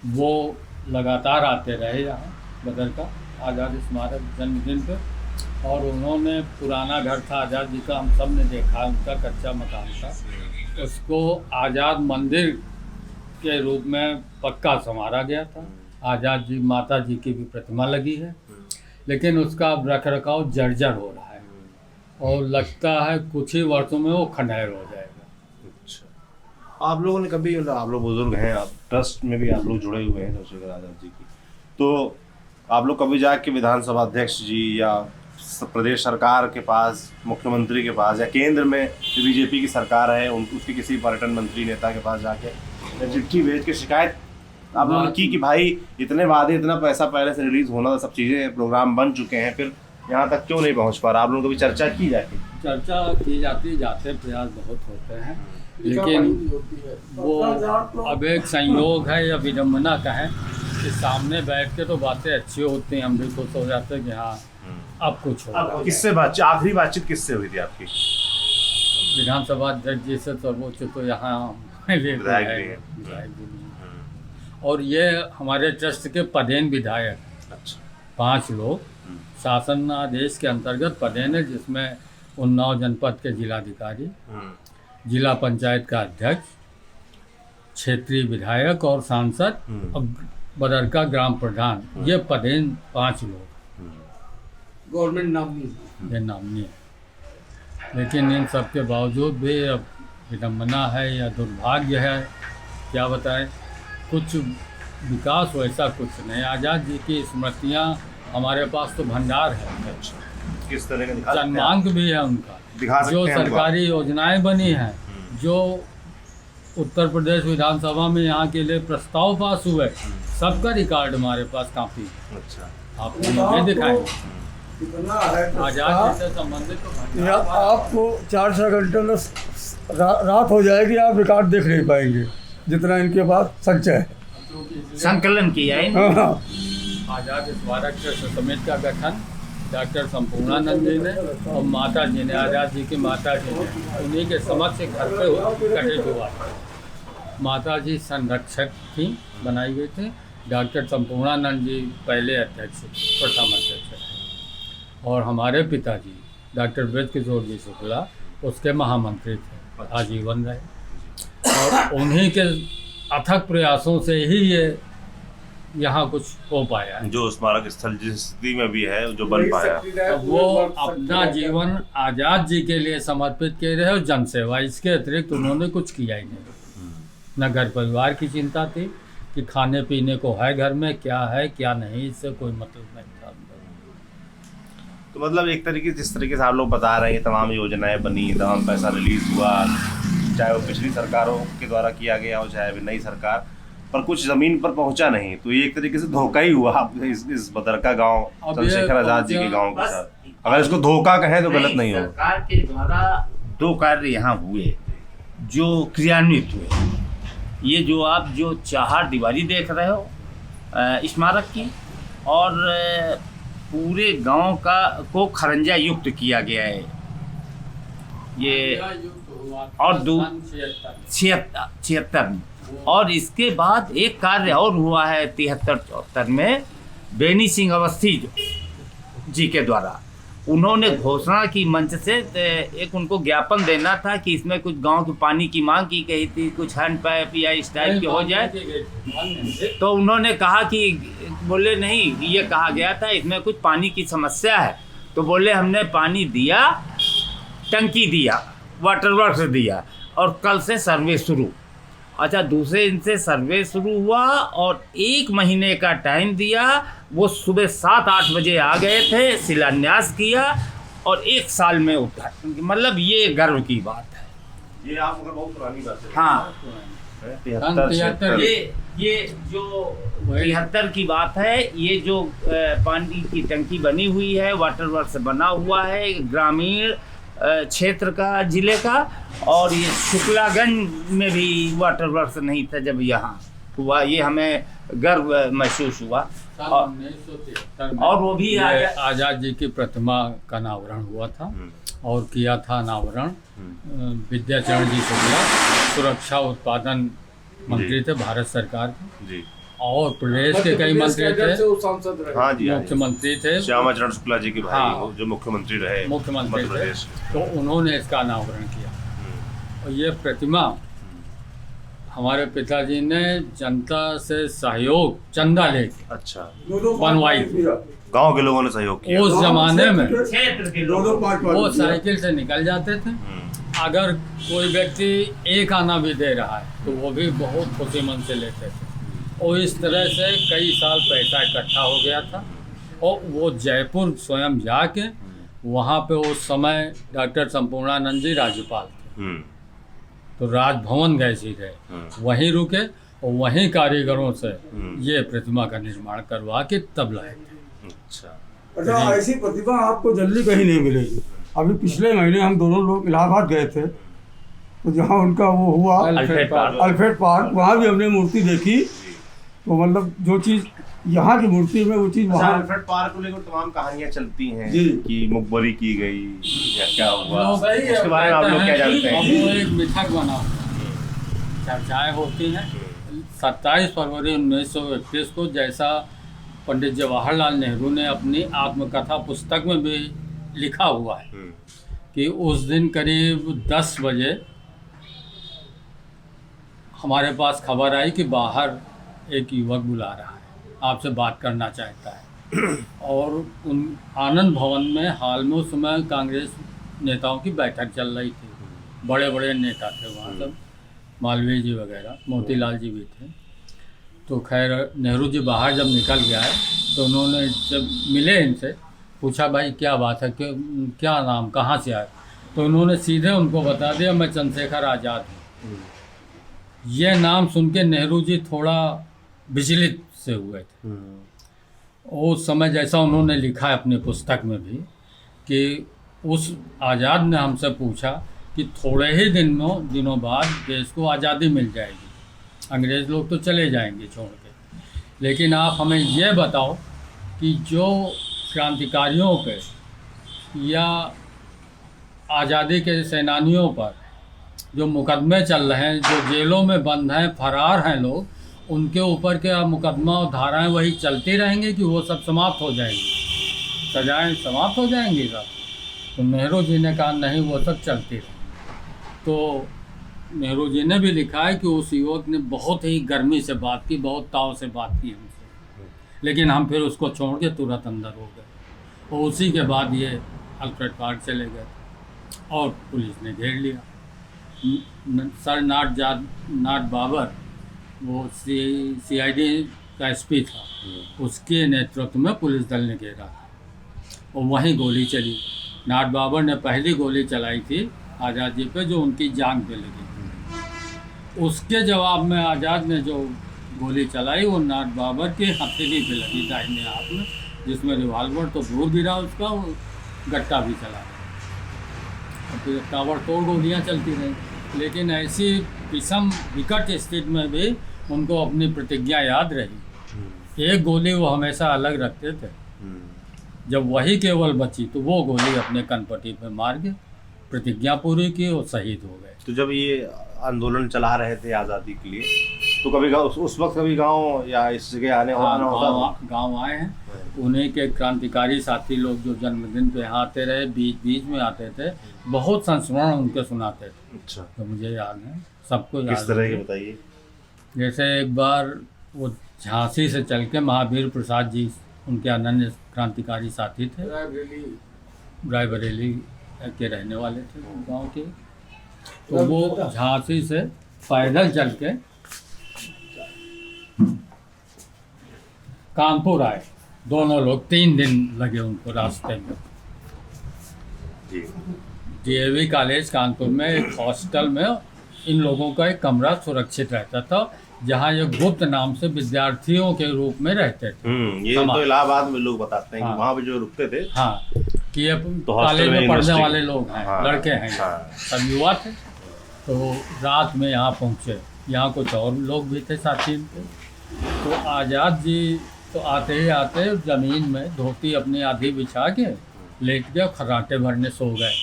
वो लगातार आते रहे यहाँ बदरका आज़ाद स्मारक जन्मदिन पे, और उन्होंने पुराना घर था आज़ाद जी का, हम सब ने देखा, उनका कच्चा मकान था, उसको आज़ाद मंदिर के रूप में पक्का संवारा गया था। आज़ाद जी माता जी की भी प्रतिमा लगी है, लेकिन उसका अब रख रखाव जर्जर हो रहा है और लगता है कुछ ही वर्षों में वो खंडहर हो जाएगा। अच्छा, आप लोगों ने कभी, आप लोग बुजुर्ग हैं, आप ट्रस्ट में भी आप लोग जुड़े हुए हैं चंद्रशेखर आज़ाद जी की, तो आप लोग कभी जाके विधानसभा अध्यक्ष जी या प्रदेश सरकार के पास, मुख्यमंत्री के पास, या केंद्र में बीजेपी की सरकार है उसके किसी पर्यटन मंत्री नेता के पास जाके चिट्ठी भेज के शिकायत आप लोगों ने की कि भाई इतने वादे, इतना पैसा पहले से रिलीज होना था, सब चीज़ें प्रोग्राम बन चुके हैं, फिर यहाँ तक क्यों नहीं पहुँच पा रहा? आप लोगों को भी चर्चा की जाती? चर्चा की जाती, जाते प्रयास बहुत होते हैं, लेकिन वो अब एक संयोग है या विडम्बना कहें कि सामने बैठ के तो बातें अच्छी होती हैं, हम भी खुश हो जाते हैं कि हाँ अब कुछ होगा। किससे बातचीत, आखिरी बातचीत किससे हुई थी आपकी? विधानसभा अध्यक्ष जी से सर्वोच्च तो यहाँ विधायक भी है। और ये हमारे ट्रस्ट के पदेन विधायक, अच्छा, 5 लोग शासन आदेश के अंतर्गत पदेन है, जिसमें उन्नाव जनपद के जिलाधिकारी, जिला पंचायत का अध्यक्ष, क्षेत्रीय विधायक और सांसद और बदरका ग्राम प्रधान, ये पदेन 5 लोग गवर्नमेंट नामनी, ये नामनी है। लेकिन इन सब के बावजूद भी अब विडम्बना है या दुर्भाग्य है, क्या बताएं, कुछ विकास वैसा कुछ नहीं। आज़ाद जी की स्मृतियाँ हमारे पास तो भंडार है। अच्छा, किस तरह का जन्मांक भी है उनका, जो सरकारी योजनाएं बनी हैं, जो उत्तर प्रदेश विधानसभा में यहाँ के लिए प्रस्ताव पास हुए, सबका रिकॉर्ड हमारे पास काफ़ी है। अच्छा, आपको ये दिखाएंगे आज़ाद जी से संबंधित तो आपको 4-6 घंटे में रात हो जाएगी, आप रिकॉर्ड देख नहीं पाएंगे जितना इनके पास संचय है। संकलन किया है। हाँ। आज़ाद स्मारक ट्रस्ट समिति का गठन डॉक्टर संपूर्णानंद जी ने और माता जी ने, आज़ाद जी की माता जी ने, उन्हीं के समक्ष घर पे गठित हुआ। माता जी संरक्षक थी, बनाई गई थी। डॉक्टर संपूर्णानंद जी पहले अध्यक्ष, प्रथम अध्यक्ष, और हमारे पिताजी डॉक्टर ब्रज किशोर जी शुक्ला उसके महामंत्री थे, आजीवन रहे। और उन्हीं के अथक प्रयासों से ही ये यहाँ कुछ हो पाया है। जो स्मारक स्थल जिस स्थिति में भी है, जो बन पाया, तो वो अपना जीवन आज़ाद जी के लिए समर्पित किए रहे और जनसेवा, इसके अतिरिक्त उन्होंने कुछ किया ही नहीं। न घर परिवार की चिंता थी कि खाने पीने को है घर में, क्या है क्या नहीं, इससे कोई मतलब नहीं था। तो मतलब एक तरीके जिस तरीके से आप लोग बता रहे हैं, तमाम योजनाएं बनी, तमाम पैसा रिलीज हुआ, चाहे वो पिछली सरकारों के द्वारा किया गया हो, चाहे अभी नई सरकार, पर कुछ जमीन पर पहुंचा नहीं, तो ये एक तरीके से धोखा ही हुआ इस बदरका गांव, चंद्रशेखर आज़ाद जी के गांव के साथ। अगर इसको धोखा कहें तो गलत नहीं हो। सरकार के द्वारा 2 कार्य यहाँ हुए जो क्रियान्वित हुए। ये जो आप जो 4 दीवारी देख रहे हो स्मारक की, और पूरे गांव को खरंजा युक्त किया गया है। ये और 76 में, और इसके बाद एक कार्य और हुआ है 73-74 में, बेनी सिंह अवस्थी जी के द्वारा उन्होंने घोषणा की मंच से, एक उनको ज्ञापन देना था कि इसमें कुछ गांव के पानी की मांग की गई थी, कुछ हैंड पाइप या इस टाइप के हो जाए, तो उन्होंने कहा कि, बोले नहीं, ये कहा गया था इसमें कुछ पानी की समस्या है, तो बोले हमने पानी दिया, टंकी दिया, वाटर वर्क्स दिया, और कल से सर्वे शुरू। अच्छा, दूसरे दिन से सर्वे शुरू हुआ और 1 महीने का टाइम दिया। वो सुबह 7-8 बजे आ गए थे, शिलान्यास किया और 1 साल में उद्घाटन। मतलब ये गर्व की बात है। ये आप मगर बहुत पुरानी बात है। हाँ, 73 ये जो 73 की बात है, ये जो पानी की टंकी बनी हुई है, वाटर वर्क्स बना हुआ है ग्रामीण क्षेत्र का, जिले का। और ये शुक्लागंज में भी वाटर वर्क्स नहीं था जब यहाँ हुआ, ये हमें गर्व महसूस हुआ। और 1973 में और वो भी आजाद जी की प्रतिमा का अनावरण हुआ था और किया था अनावरण विद्याचरण जी शुक्ला, सुरक्षा उत्पादन मंत्री थे भारत सरकार के, जी और प्रदेश के कई मंत्री थे, सांसद रहे। हाँ जी, हाँ जी। मुख्यमंत्री थे, श्यामा चरण शुक्ला जी के भाई हाँ। जो मुख्यमंत्री रहे मुख्यमंत्री मध्य थे, प्रदेश। तो उन्होंने इसका अनावरण किया। और ये प्रतिमा हमारे पिताजी ने जनता से सहयोग चंदा लेके अच्छा, बनवाई थी। गांव के लोगों ने सहयोग किया। उस जमाने में क्षेत्र के दो लोग पाँच वो साइकिल से निकल जाते थे। अगर कोई व्यक्ति एक आना भी दे रहा है तो वो भी बहुत खुशी मन से लेते थे। और इस तरह से कई साल पैसा इकट्ठा हो गया था और वो जयपुर स्वयं जाके वहाँ पे उस समय डॉक्टर संपूर्णानंद जी राज्यपाल थे, तो राजभवन गए सीधे, वहीं रुके और वहीं कारीगरों से ये प्रतिमा का निर्माण करवा के तब लाए थे। अच्छा, अच्छा, ऐसी प्रतिभा आपको जल्दी कहीं नहीं मिलेगी। अभी पिछले महीने हम दोनों लोग इलाहाबाद गए थे, तो जहाँ उनका वो हुआ अल्फ्रेड पार्क। अल्फ्रेड पार्क, वहाँ भी हमने मूर्ति देखी। तो मतलब जो चीज़ यहाँ की मूर्ति में, वो चीज़ अच्छा, वहाँ। अल्फ्रेड पार्क को लेकर तमाम कहानियां चलती हैं जी। कि मुखबरी की गई या क्या हुआ, सही है, उसके बारे में आप लोग क्या जानते अब हैं? वो एक मिथक बना हुआ है, चर्चाएं होती हैं। 27 फरवरी 1931 को, जैसा पंडित जवाहरलाल नेहरू ने अपनी आत्मकथा पुस्तक में भी लिखा हुआ है कि उस दिन करीब 10 बजे हमारे पास खबर आई कि बाहर एक युवक बुला रहा है, आपसे बात करना चाहता है। और उन आनंद भवन में हाल में उस समय कांग्रेस नेताओं की बैठक चल रही थी, बड़े बड़े नेता थे वहाँ सब, मालवीय जी वगैरह, मोतीलाल जी भी थे। तो खैर नेहरू जी बाहर जब निकल गया है तो उन्होंने जब मिले इनसे, पूछा भाई क्या बात है, क्या नाम, कहाँ से आए? तो उन्होंने सीधे उनको बता दिया मैं चंद्रशेखर आज़ाद हूँ। ये नाम सुन के नेहरू जी थोड़ा विचलित से हुए थे। उस समय जैसा उन्होंने लिखा है अपनी पुस्तक में भी कि उस आज़ाद ने हमसे पूछा कि थोड़े ही दिनों बाद देश को आज़ादी मिल जाएगी, अंग्रेज़ लोग तो चले जाएंगे छोड़ के, लेकिन आप हमें ये बताओ कि जो क्रांतिकारियों पे या आज़ादी के सेनानियों पर जो मुकदमे चल रहे हैं, जो जेलों में बंद हैं, फरार हैं लोग, उनके ऊपर क्या मुकदमा और धाराएं वही चलती रहेंगी कि वो सब समाप्त हो जाएंगी, सजाएं समाप्त हो जाएंगी सब? तो नेहरू जी ने कहा नहीं, वो सब चलती रहेंगी। तो नेहरू जी ने भी लिखा है कि उस युवक ने बहुत ही गर्मी से बात की, बहुत ताव से बात की हमसे, लेकिन हम फिर उसको छोड़ के तुरंत अंदर हो गए। और उसी के बाद ये अल्फ्रेड पार्क चले गए और पुलिस ने घेर लिया। सर नाट बाबर, वो CID का SP था, उसके नेतृत्व में पुलिस दल ने घेरा था और वहीं गोली चली। नाट बाबर ने पहली गोली चलाई थी आज़ाद जी पे, जो उनकी जांघ पे लगी। उसके जवाब में आज़ाद ने जो गोली चलाई वो नाट बाबर की हथेली पे लगी, दाहिने हाथ में, जिसमें रिवाल्वर तो दूर गिरा उसका, वो गट्टा भी चला गया। और फिर ताबड़तोड़ गोलियाँ चलती रहीं, लेकिन ऐसी विषम विकट स्थिति में भी उनको अपनी प्रतिज्ञा याद रही। एक गोली वो हमेशा अलग रखते थे, जब वही केवल बची तो वो गोली अपने कनपट्टी पे मार के प्रतिज्ञा पूरी की और शहीद हो गए। तो जब ये आंदोलन चला रहे थे आज़ादी के लिए, तो कभी उस वक्त कभी गांव या इस जगह आना होता? गांव आए हैं, उन्हीं के क्रांतिकारी साथी लोग जो जन्मदिन पे यहाँ आते रहे, बीच में आते थे, बहुत संस्मरण उनके सुनाते थे। अच्छा, तो मुझे याद है, सबको याद किस तरह है। के बताइए? जैसे एक बार वो झांसी से चल के महावीर प्रसाद जी उनके अनन्य क्रांतिकारी साथी थे, रायबरेली के रहने वाले थे गांव के। तो वो झांसी से पैदल चल के कानपुर आए, दोनों लोग, 3 दिन लगे उनको रास्ते में। जी। डीएवी कॉलेज कानपुर में एक हॉस्टल में इन लोगों का एक कमरा सुरक्षित रहता था, जहाँ ये गुप्त नाम से विद्यार्थियों के रूप में रहते थे। ये तो इलाहाबाद में लोग बताते हैं हाँ। कि वहाँ पे जो रुकते थे। हाँ, कि ये तो हॉस्टल कॉलेज में में पढ़ने यूनिवर्सिटी- वाले लोग हैं, हाँ। लड़के हैं, हाँ। सब युवा थे। तो रात में यहाँ पहुँचे, यहाँ कुछ और लोग भी थे साथी इनके। तो आज़ाद जी तो आते ही आते ज़मीन में धोती अपनी आधी बिछा के लेट गए, खर्राटे भरने सो गए।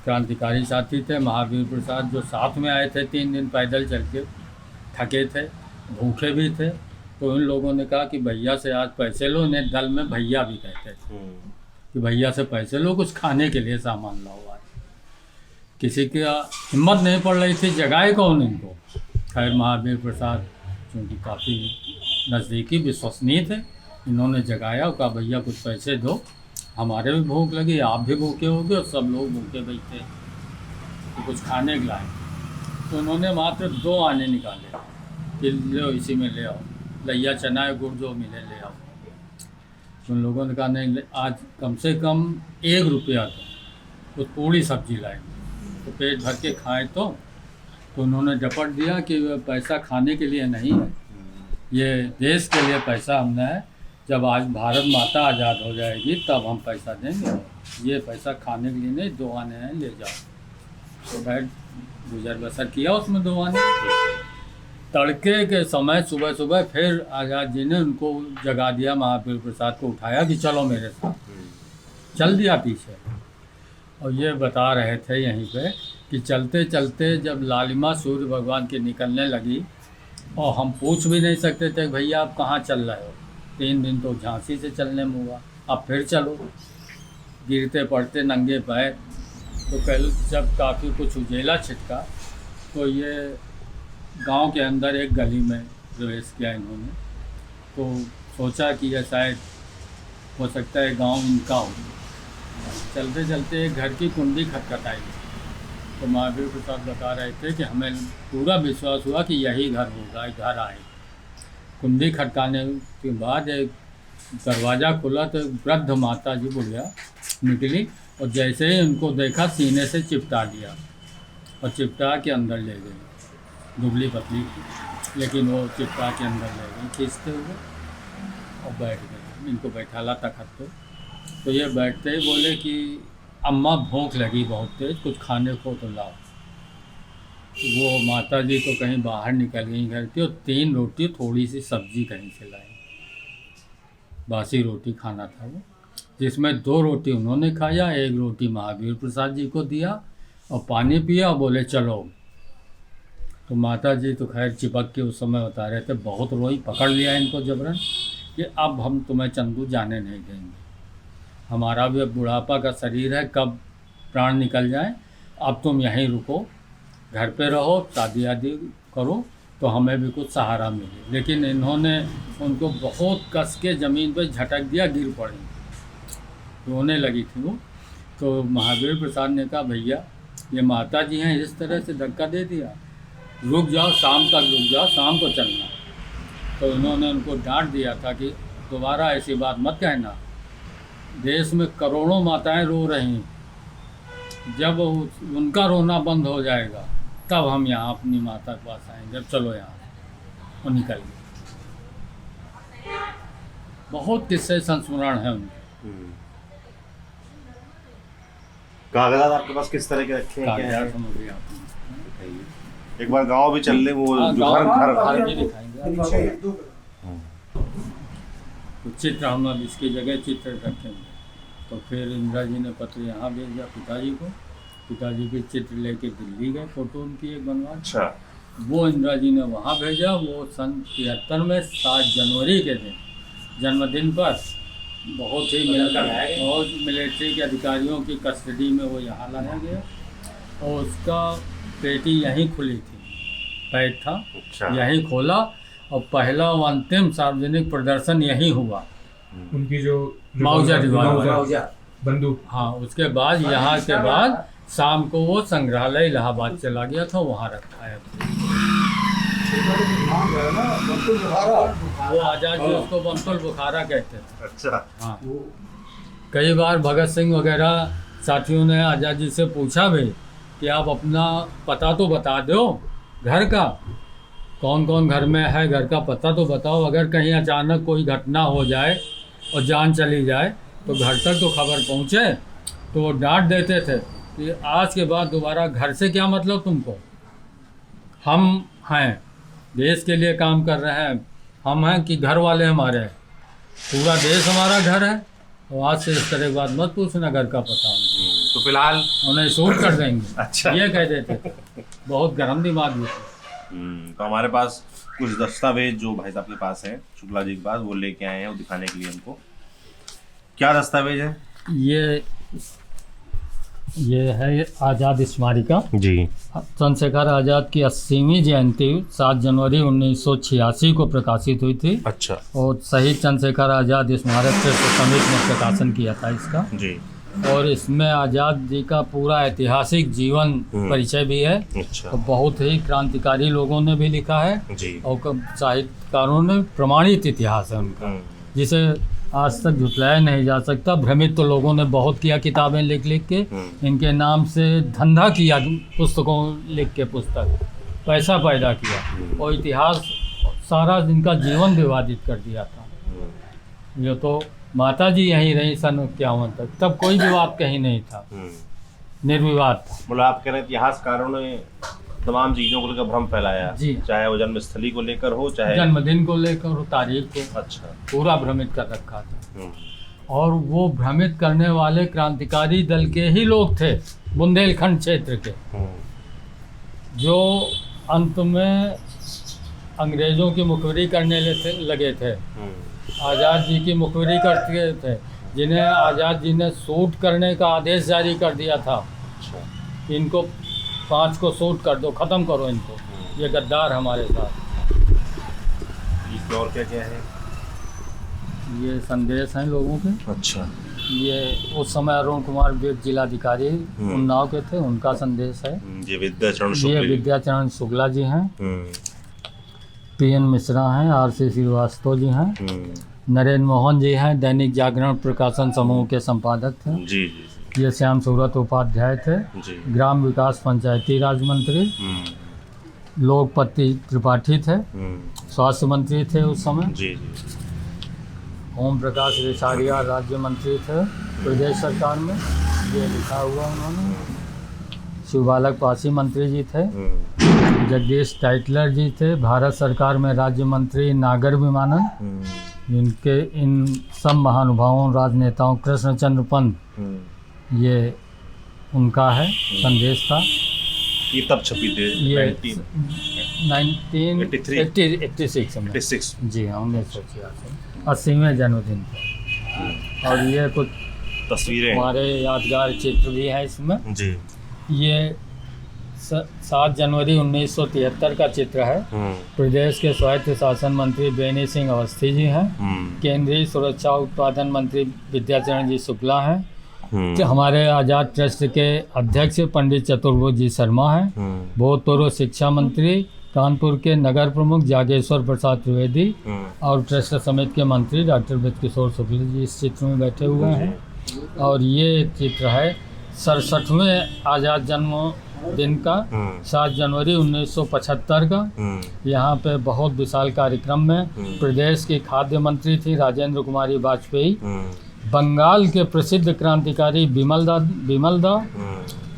क्रांतिकारी साथी थे महावीर प्रसाद, जो साथ में आए थे 3 दिन पैदल चल के, थके थे, भूखे भी थे। तो इन लोगों ने कहा कि भैया से आज पैसे लो, इन्हें दल में भैया भी कहते थे, कि भैया से पैसे लो, कुछ खाने के लिए सामान लाओ। आज किसी की हिम्मत नहीं पड़ रही थी, जगाए कौन इनको। खैर महावीर प्रसाद क्योंकि काफ़ी नज़दीकी विश्वसनीय थे, इन्होंने जगाया और कहा भैया कुछ पैसे दो, हमारे भी भूख लगी, आप भी भूखे होगे और सब लोग भूखे बैठे, तो कुछ खाने के लाए। तो उन्होंने मात्र 2 आने निकाले कि लो इसी में ले आओ, लैया चना गुड़ जो मिले ले आओ। तो उन लोगों ने कहा नहीं, आज कम से कम 1 रुपया दो, कुछ पूरी सब्जी लाए तो पेट भर के खाएँ। तो उन्होंने झपट दिया कि पैसा खाने के लिए नहीं है, ये देश के लिए पैसा हमने है, जब आज भारत माता आज़ाद हो जाएगी तब हम पैसा देंगे, ये पैसा खाने के लिए नहीं, 2 आने हैं ले जाओ। तो बैठ गुजर बसर किया उसमें 2 आने। तड़के के समय सुबह सुबह फिर आज़ाद जी ने उनको जगा दिया, महावीर प्रसाद को उठाया कि चलो मेरे साथ, चल दिया पीछे। और ये बता रहे थे यहीं पे कि चलते चलते जब लालिमा सूर्य भगवान की निकलने लगी और हम पूछ भी नहीं सकते थे भैया आप कहाँ चल रहे हो, 3 दिन तो झांसी से चलने में हुआ, अब फिर चलो, गिरते पड़ते नंगे पैर। तो कल जब काफ़ी कुछ उजेला छिटका तो ये गांव के अंदर एक गली में प्रवेश किया इन्होंने। तो सोचा कि यह शायद हो सकता है गांव इनका हो। चलते चलते एक घर की कुंडी खटखटाई, तो महावीर प्रसाद बता रहे थे कि हमें पूरा विश्वास हुआ कि यही घर होगा, घर आए। कुंडी खटकाने के बाद एक दरवाज़ा खुला तो वृद्ध माता जी बुढ़िया निकली और जैसे ही उनको देखा सीने से चिपटा लिया और चिपटा के अंदर ले गई। दुबली पतली थी लेकिन वो चिपटा के अंदर ले गई खींचते हुए और बैठ गए। इनको बैठाला तखत पे। तो ये बैठते ही बोले कि अम्मा भूख लगी बहुत तेज, कुछ खाने को तो लाओ। वो माता जी तो कहीं बाहर निकल गई घर की और 3 रोटी थोड़ी सी सब्जी कहीं से लाई, बासी रोटी खाना था वो, जिसमें 2 रोटी उन्होंने खाया, 1 रोटी महावीर प्रसाद जी को दिया और पानी पिया और बोले चलो। तो माता जी तो खैर चिपक के उस समय बता रहे थे, बहुत रोई, पकड़ लिया इनको जबरन कि अब हम तुम्हें चंदू जाने नहीं देंगे, हमारा भी अब बुढ़ापा का शरीर है, कब प्राण निकल जाए, अब तुम यहीं रुको, घर पे रहो, शादी आदि करो तो हमें भी कुछ सहारा मिले। लेकिन इन्होंने उनको बहुत कस के ज़मीन पे झटक दिया, गिर पड़ी, रोने लगी थी वो। तो महावीर प्रसाद ने कहा भैया ये माता जी हैं, इस तरह से धक्का दे दिया, रुक जाओ, शाम तक रुक जाओ, शाम को चलना। तो इन्होंने उनको डांट दिया था कि दोबारा ऐसी बात मत कहना, देश में करोड़ों माताएं रो रही, जब उनका रोना बंद हो जाएगा तब हम यहाँ अपनी माता के पास आएंगे, चलो यहाँ। वो निकल गए। बहुत किस्से संस्मरण हैं उनके। कागजात आपके पास किस तरह के रखे हैं, क्या है? कागजात समझ गए आपने। एक बार गांव भी चल ले, वो हाँ, जो गाँव घर भी दिखाएंगे। तो चित्र हम अब इसकी जगह चित्र रखेंगे। तो फिर इंदिरा जी ने पत्र यहाँ भेजा पिताजी को, पिताजी के चित्र लेके दिल्ली गए, फोटो उनकी एक बनवा। अच्छा। वो इंदिरा जी ने वहाँ भेजा। वो सन 73 में 7 जनवरी के दिन जन्मदिन पर बहुत मिलिट्री के अधिकारियों की कस्टडी में वो यहाँ लाया गया और उसका पेटी यहीं खुली थी, पैक था। अच्छा। यहीं खोला और पहला और अंतिम सार्वजनिक प्रदर्शन यहीं हुआ। उनकी जो मौजा बंदूक। हाँ, उसके बाद यहाँ के बाद शाम को वो संग्रहालय इलाहाबाद चला गया था, वहाँ रखा है। वो आजाद जी उसको बंकुल बुखारा कहते थे। अच्छा। हाँ, कई बार भगत सिंह वगैरह साथियों ने आज़ाद जी से पूछा भी कि आप अपना पता तो बता दो घर का, कौन कौन घर में है, घर का पता तो बताओ, अगर कहीं अचानक कोई घटना हो जाए और जान चली जाए तो घर तक तो खबर पहुँचे। तो वो डांट देते थे कि आज के बाद दोबारा घर से क्या मतलब तुमको, हम हैं, देश के लिए काम कर रहे हैं, हम हैं कि घर वाले हमारे हैं, पूरा देश हमारा घर है। तो आज से इस तरह की बात मत पूछना, घर का पता तो फिलहाल उन्हें शूट कर देंगे। अच्छा। ये कह देते थे, बहुत गर्म दिमाग भी थे। तो हमारे पास कुछ दस्तावेज जो भाई साहब के पास है, शुक्ला जी के पास, वो लेके आए हैं वो दिखाने के लिए हमको। क्या दस्तावेज है? ये है आज़ाद स्मारिका जी। चंद्रशेखर आज़ाद की 80वीं जयंती 7 जनवरी 1986 को प्रकाशित हुई थी। अच्छा। और शहीद चंद्रशेखर आज़ाद स्मारक ट्रस्ट समिति ने प्रकाशन किया था इसका। जी। और इसमें आज़ाद जी का पूरा ऐतिहासिक जीवन परिचय भी है। अच्छा। तो बहुत ही क्रांतिकारी लोगों ने भी लिखा है जी। और साहित्यकारों ने प्रमाणित इतिहास है उनका, जिसे आज तक झुटलाया नहीं जा सकता। भ्रमित तो लोगों ने बहुत किया किताबें लिख लिख के, इनके नाम से धंधा किया, पुस्तकों लिख के पुस्तक पैसा पैदा किया और इतिहास सारा इनका जीवन विवादित कर दिया था। ये तो माता जी यहीं रही सन 51 तक, तब कोई विवाद कहीं नहीं था, निर्विवाद था। मतलब आप कह रहे हैं इतिहासकारों ने तमाम चीज़ों को लेकर भ्रम फैलाया जी। चाहे वो जन्मस्थली को लेकर हो, चाहे जन्मदिन को लेकर हो, तारीख को, अच्छा, पूरा भ्रमित कर रखा था। और वो भ्रमित करने वाले क्रांतिकारी दल के ही लोग थे, बुंदेलखंड क्षेत्र के, जो अंत में अंग्रेज़ों की मुखबिरी करने लगे थे, आज़ाद जी की मुखबिरी करते थे, जिन्हें आज़ाद जी ने शूट करने का आदेश जारी कर दिया था। इनको 5 को शूट कर दो, ख़त्म करो इनको, ये गद्दार हमारे साथ। इसमें और क्या क्या है? ये संदेश हैं लोगों के। अच्छा। ये उस समय अरुण कुमार विवेक जिलाधिकारी उन्नाव के थे, उनका संदेश है। ये विद्याचरण ये शुक्ला जी। विद्याचरण शुक्ला जी हैं, PN मिश्रा हैं, RC श्रीवास्तव जी हैं, नरेंद्र मोहन जी हैं, दैनिक जागरण प्रकाशन समूह के संपादक थे। जी जी ये श्याम सूरत उपाध्याय थे, जी। ग्राम विकास पंचायती राज मंत्री। लोकपति त्रिपाठी थे, स्वास्थ्य मंत्री थे उस समय। जी जी। ओम प्रकाश रेशारिया राज्य मंत्री थे प्रदेश सरकार में, ये लिखा हुआ उन्होंने। शिवबालक पासी मंत्री जी थे। जगदीश टाइटलर जी थे, भारत सरकार में राज्य मंत्री नागर विमानन। इनके इन सब महानुभावों राजनेताओं, कृष्णचंद्र पंत, ये उनका है संदेश था। ये तब छपी थी? ये 1986 में। 86। जी हाँ, 1986, 80वें जन्मदिन था। और ये कुछ तस्वीरें, हमारे यादगार चित्र भी है इसमें। जी। ये 7 जनवरी 1973 का चित्र है। प्रदेश के स्वायत्त शासन मंत्री बेनी सिंह अवस्थी जी हैं। केंद्रीय सुरक्षा उत्पादन मंत्री विद्याचरण जी शुक्ला हैं। हमारे आज़ाद ट्रस्ट के अध्यक्ष पंडित चतुर्भुज जी शर्मा हैं। भूतपूर्व शिक्षा मंत्री कानपुर के नगर प्रमुख जागेश्वर प्रसाद त्रिवेदी और ट्रस्ट समिति के मंत्री डॉक्टर ब्रजकिशोर शुक्ल जी इस चित्र में बैठे हुए हैं। और ये चित्र है 67वें आज़ाद जन्मदिन का, 7 जनवरी 1975 का। यहाँ पे बहुत विशाल कार्यक्रम में प्रदेश की खाद्य मंत्री थी राजेंद्र कुमारी वाजपेयी, बंगाल के प्रसिद्ध क्रांतिकारी विमलदा,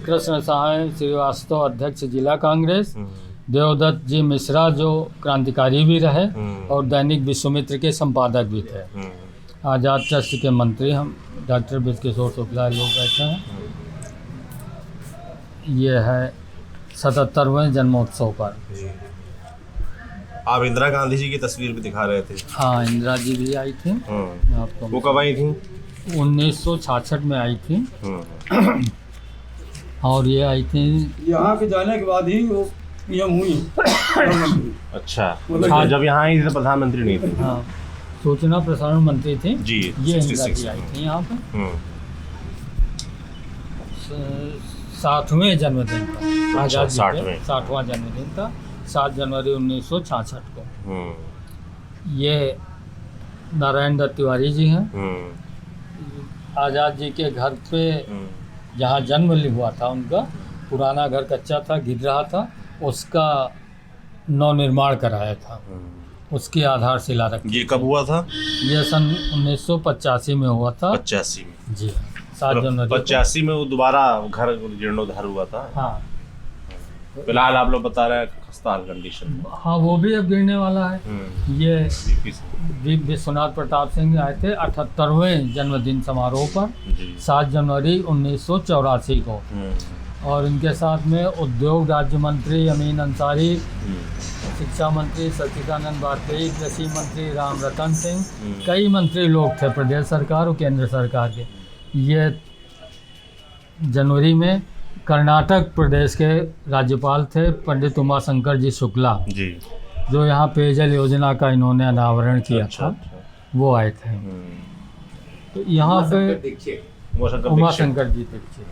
कृष्ण सहाय श्रीवास्तव अध्यक्ष जिला कांग्रेस, देवदत्त जी मिश्रा जो क्रांतिकारी भी रहे और दैनिक विश्वमित्र के संपादक भी थे। आज़ाद ट्रस्ट के मंत्री हम डॉक्टर ब्रजकिशोर शुक्ला लोग बैठे हैं। ये है 77वें जन्मोत्सव पर। आप इंदिरा गांधी जी की तस्वीर भी दिखा रहे थे? हाँ, इंदिरा जी भी आई थी। आपको वो कब आई थी? 1966 में आई थी। और ये आई थी यहाँ के जाने के बाद ही वो PM हुई। अच्छा, जब यहाँ आई थी तो प्रधानमंत्री नहीं थी? हाँ, सूचना प्रसारण मंत्री थी जी। ये इंदिरा जी आई थी यहाँ पे। 60वें जन्मदिन था आज़ाद जी के, 60वां जन्मदिन था 7 जनवरी 1966 को। ये नारायण दत्त तिवारी जी हैं। आज़ाद जी के घर पे जहाँ जन्म हुआ था उनका, पुराना घर कच्चा था, गिर रहा था, उसका नवनिर्माण कराया था, उसकी आधारशिला रखी। ये कब हुआ था? ये सन 1985 में हुआ था। 85 में? जी 7 जनवरी को। 85 में वो दोबारा घर जीर्णोद्धार हुआ था। हाँ फिलहाल आप लोग बता रहे हैं खस्ता हाल कंडीशन। हाँ, वो भी अब गिरने वाला है। ये जी विश्वनाथ प्रताप सिंह आए थे 78वें जन्मदिन समारोह पर 7 जनवरी 1984 को, और इनके साथ में उद्योग राज्य मंत्री अमीन अंसारी, शिक्षा मंत्री सच्चिदानंद वाजपेयी, कृषि मंत्री राम रतन सिंह, कई मंत्री लोग थे प्रदेश सरकार और केंद्र सरकार के। ये जनवरी में कर्नाटक प्रदेश के राज्यपाल थे पंडित उमाशंकर जी शुक्ला जी, जो यहाँ पेयजल योजना का इन्होंने अनावरण किया अच्छा, था, वो आए थे। तो यहाँ पे उमाशंकर जी दीक्षित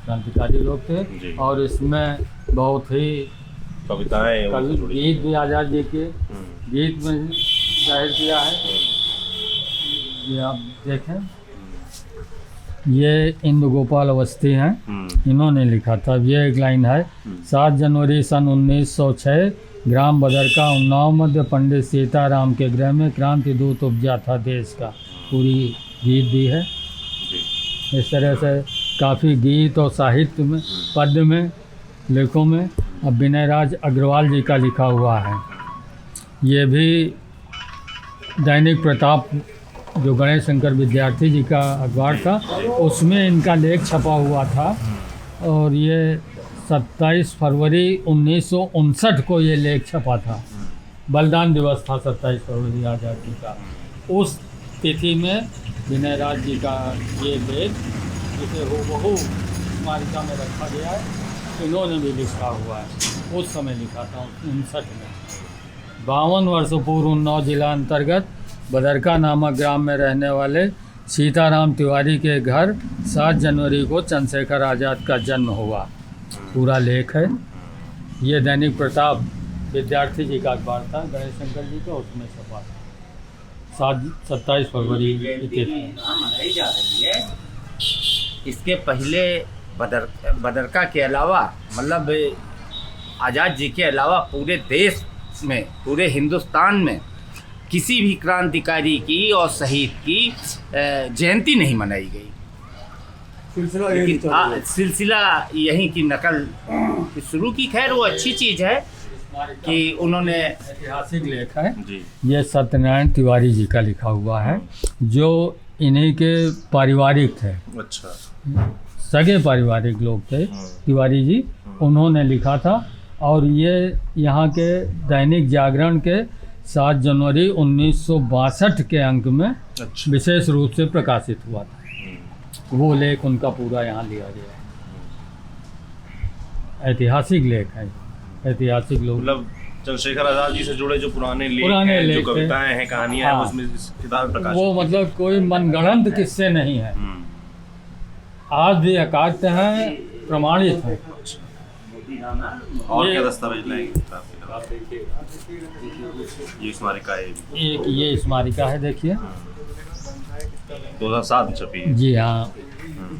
क्रांतिकारी लोग थे, जी। और इसमें बहुत ही कविताएं गीत भी आज़ाद जी के गीत में जाहिर किया है। ये आप देखें, ये इंदु गोपाल अवस्थी हैं, इन्होंने लिखा था। ये एक लाइन है, 7 जनवरी सन 1906 ग्राम बदरका उन्नाव मध्य पंडित सीताराम के गृह में क्रांति दूत उपजा था देश का। पूरी गीत दी है। इस तरह से काफ़ी गीत और साहित्य में, पद्य में, लेखों में अब विनय राज अग्रवाल जी का लिखा हुआ है। ये भी दैनिक प्रताप जो गणेश शंकर विद्यार्थी जी का अखबार था, उसमें इनका लेख छपा हुआ था, और ये 27 फरवरी 1959 को ये लेख छपा था। बलिदान दिवस था 27 फरवरी आज़ादी का। उस तिथि में विनय राज जी का ये लेख, जिसे हूबहू स्मारिका में रखा गया है, इन्होंने भी लिखा हुआ है। उस समय लिखा था 59 में। 52 वर्ष पूर्व उन्नाव जिला अंतर्गत बदरका नामक ग्राम में रहने वाले सीताराम तिवारी के घर 7 जनवरी को चंद्रशेखर आज़ाद का जन्म हुआ। पूरा लेख है। ये दैनिक प्रताप विद्यार्थी जी का अखबार था गणेश शंकर जी का, उसमें छपा था 27 फरवरी मनाई जा रही है। इसके पहले बदरका के अलावा, मतलब आज़ाद जी के अलावा पूरे देश में, पूरे हिंदुस्तान में किसी भी क्रांतिकारी की और शहीद की जयंती नहीं मनाई गई। सिलसिला यहीं की नकल शुरू की। खैर वो अच्छी चीज़ है कि उन्होंने ऐतिहासिक लेख है जी। ये सत्यनारायण तिवारी जी का लिखा हुआ है, जो इन्हीं के पारिवारिक थे, अच्छा, सगे पारिवारिक लोग थे तिवारी जी, उन्होंने लिखा था। और ये यहाँ के दैनिक जागरण के 7 जनवरी 1962 के अंक में अच्छा, विशेष रूप से प्रकाशित हुआ था। वो लेख उनका पूरा यहाँ लिया गया है। ऐतिहासिक लेख है, ऐतिहासिक लोग, मतलब चंद्रशेखर आजाद जी से जुड़े जो पुराने लेख पुराने हैं, लेख जो कविताएं हैं, कहानियां हाँ। हैं, उसमें इस किताब में प्रकाशित वो मतलब कोई मनगढ़ंत किस्से नहीं है, आज भी अकाट्य हैं, प्रमाणित हैं। और ये- क्या दस्तावेज लाएंगे किताब के अलावा? ये स्मारिका है, एक ये स्मारिका है, देखिए। 2007 में छपी है। जी हाँ,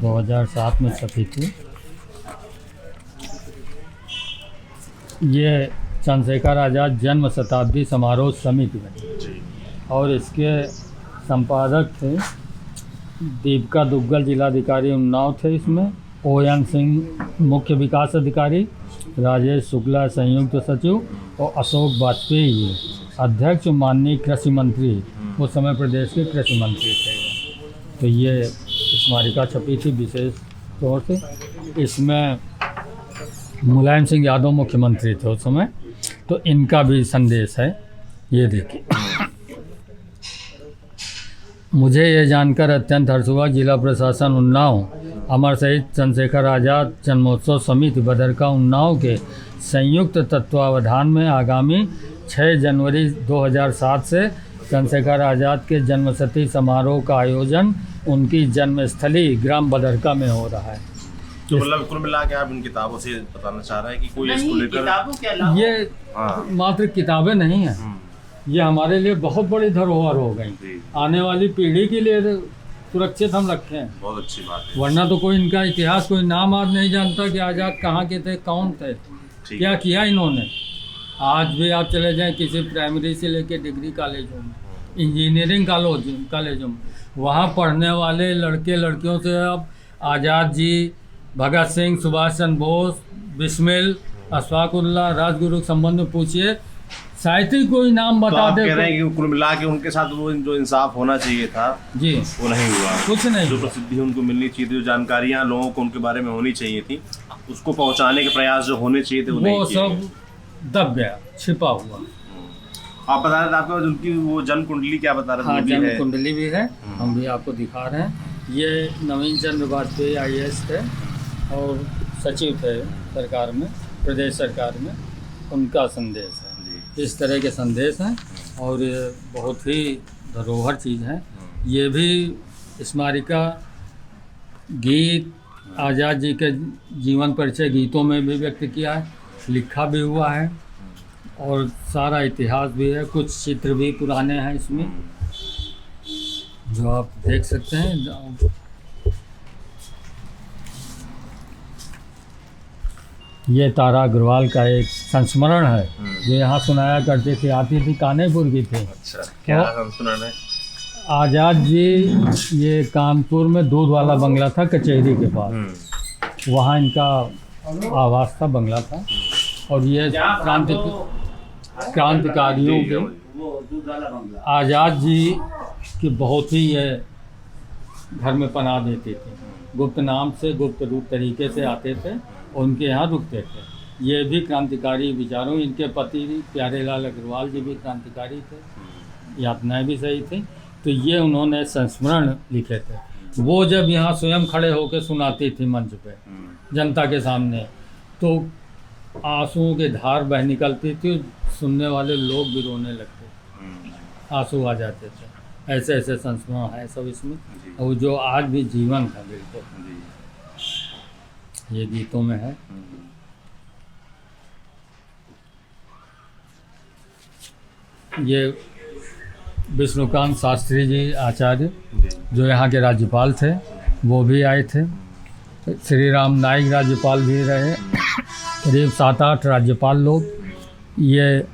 2007 में छपी थी। ये चंद्रशेखर आज़ाद जन्म शताब्दी समारोह समिति बनी, जी, और इसके संपादक थे दीपिका दुग्गल, जिलाधिकारी उन्नाव थे इसमें, ओएन सिंह मुख्य विकास अधिकारी, राजेश शुक्ला संयुक्त सचिव, और अशोक वाजपेयी जी अध्यक्ष, माननीय कृषि मंत्री, उस समय प्रदेश के कृषि मंत्री थे। तो ये स्मारिका छपी थी विशेष तौर से। इसमें मुलायम सिंह यादव मुख्यमंत्री थे उस समय, तो इनका भी संदेश है, ये देखिए। मुझे ये जानकर अत्यंत हर्ष हुआ, जिला प्रशासन उन्नाव अमर शहीद चंद्रशेखर आज़ाद जन्मोत्सव समिति बदरका उन्नाव के संयुक्त तत्वावधान में आगामी 6 जनवरी 2007 से चंद्रशेखर आज़ाद के जन्मशती समारोह का आयोजन उनकी जन्मस्थली ग्राम बदरका में हो रहा है। तो मतलब कुल मिला के आप इन किताबों से बताना चाह रहे हैं कि कोई इसको नहीं, लेकर किताबों के अलावा ये हाँ, मात्र किताबें नहीं हैं, ये हमारे लिए बहुत बड़ी धरोहर हो गई। जी, आने वाली पीढ़ी के लिए सुरक्षित हम रखे हैं, बहुत अच्छी बात है। वरना तो कोई इनका इतिहास कोई नाम आज नहीं जानता कि आज़ाद कहाँ के थे, कौन थे, ठीक क्या है। किया इन्होंने। आज भी आप चले जाएं किसी प्राइमरी से लेके डिग्री कॉलेजों में, इंजीनियरिंग कॉलेजों में, वहाँ पढ़ने वाले लड़के लड़कियों से आप आज़ाद जी, भगत सिंह, सुभाष चंद्र बोस, बिस्मिल, अशफाकुल्लाह, राजगुरु के संबंध में पूछिए, शायद ही कोई नाम तो बता आप दे। कह रहे हैं कि कुल मिला के उनके साथ वो जो इंसाफ होना चाहिए था जी, वो नहीं हुआ, कुछ नहीं जो हुआ। प्रसिद्धि उनको मिलनी चाहिए थी, जो जानकारियां लोगों को उनके बारे में होनी चाहिए थी, उसको पहुंचाने के प्रयास जो होने चाहिए थे वो नहीं वो किए सब गए। दब गया, छिपा हुआ। आप बता रहे थे आपको उनकी वो जन्म कुंडली क्या बता रहे थे? हाँ, वो भी जन्म है। कुंडली भी है, हम भी आपको दिखा रहे हैं। ये नवीन चंद्र वाजपेयी IAS थे और सचिव थे सरकार में, प्रदेश सरकार में, उनका संदेश है। इस तरह के संदेश हैं और ये बहुत ही धरोहर चीज़ है। ये भी स्मारिका गीत आज़ाद जी के जीवन परिचय गीतों में भी व्यक्त किया है, लिखा भी हुआ है और सारा इतिहास भी है। कुछ चित्र भी पुराने हैं इसमें जो आप देख सकते हैं। ये तारा अग्रवाल का एक संस्मरण है जो यहाँ सुनाया करते थे, आती थी, कानेपुर की थी। अच्छा, क्या सुनाना है? आज़ाद जी ये कानपुर में दूध वाला बंगला था कचहरी के पास, वहाँ इनका आवास था, बंगला था। और ये क्रांतिकारियों के आज़ाद जी की बहुत ही ये घर में पनाह देते थे, गुप्त नाम से, गुप्त रूप तरीके से आते थे, उनके यहाँ रुकते थे। ये भी क्रांतिकारी विचारों, इनके पति प्यारेलाल अग्रवाल जी भी क्रांतिकारी थे, यातनाएं भी सही थी। तो ये उन्होंने संस्मरण लिखे थे। वो जब यहाँ स्वयं खड़े होकर सुनाती थी मंच पे जनता के सामने, तो आंसुओं की धार बह निकलती थी, सुनने वाले लोग भी रोने लगते, आंसू आ जाते थे। ऐसे ऐसे संस्मरण है सब इसमें, और जो आज भी जीवन था बिल्कुल, ये गीतों में है। ये विष्णुकांत शास्त्री जी आचार्य जो यहाँ के राज्यपाल थे, वो भी आए थे। श्री राम नाईक राज्यपाल भी रहे, करीब 7-8 राज्यपाल लोग। ये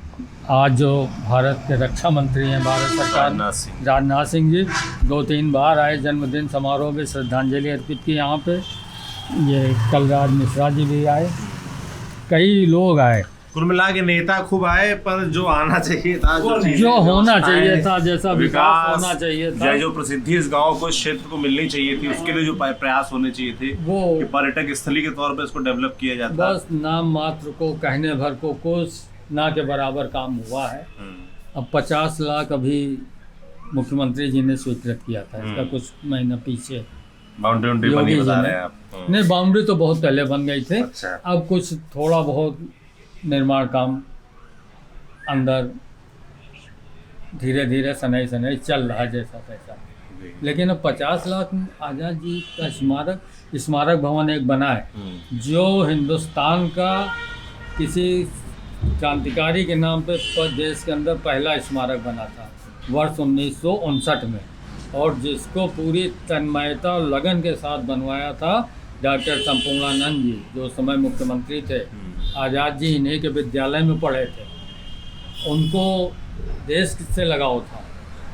आज जो भारत के रक्षा मंत्री हैं भारत सरकार, राजनाथ सिंह जी 2-3 बार आए, जन्मदिन समारोह में श्रद्धांजलि अर्पित की यहाँ पे। ये कलराज मिश्रा जी भी आए, कई लोग आए। कुल मिला के नेता खूब आए, पर जो आना चाहिए था, जो होना चाहिए था, जैसा विकास होना चाहिए था, जो प्रसिद्धि इस गांव को, इस क्षेत्र को मिलनी चाहिए थी, उसके लिए जो प्रयास होने चाहिए थे, वो कि पर्यटक स्थली के तौर पे इसको डेवलप किया जाता। बस नाम मात्र को, कहने भर को, कुछ ना के बराबर काम हुआ है। अब 50 लाख अभी मुख्यमंत्री जी ने स्वीकृत किया था, इसका कुछ महीना पीछे। बाउंड्री बनी योगी बता जी रहे ने। हैं आप? नहीं, बाउंड्री तो बहुत पहले बन गई थी। अच्छा। अब कुछ थोड़ा बहुत निर्माण काम अंदर धीरे धीरे सनई चल रहा है, जैसा तैसा। लेकिन अब 50 लाख आज़ाद जी का स्मारक भवन एक बना है, जो हिंदुस्तान का किसी क्रांतिकारी के नाम पे देश के अंदर पहला स्मारक बना था वर्ष 1959 में, और जिसको पूरी तन्मयता और लगन के साथ बनवाया था डॉक्टर संपूर्णानंद जी, जो समय मुख्यमंत्री थे। आज़ाद जी इन्हीं के विद्यालय में पढ़े थे, उनको देश से लगाव था,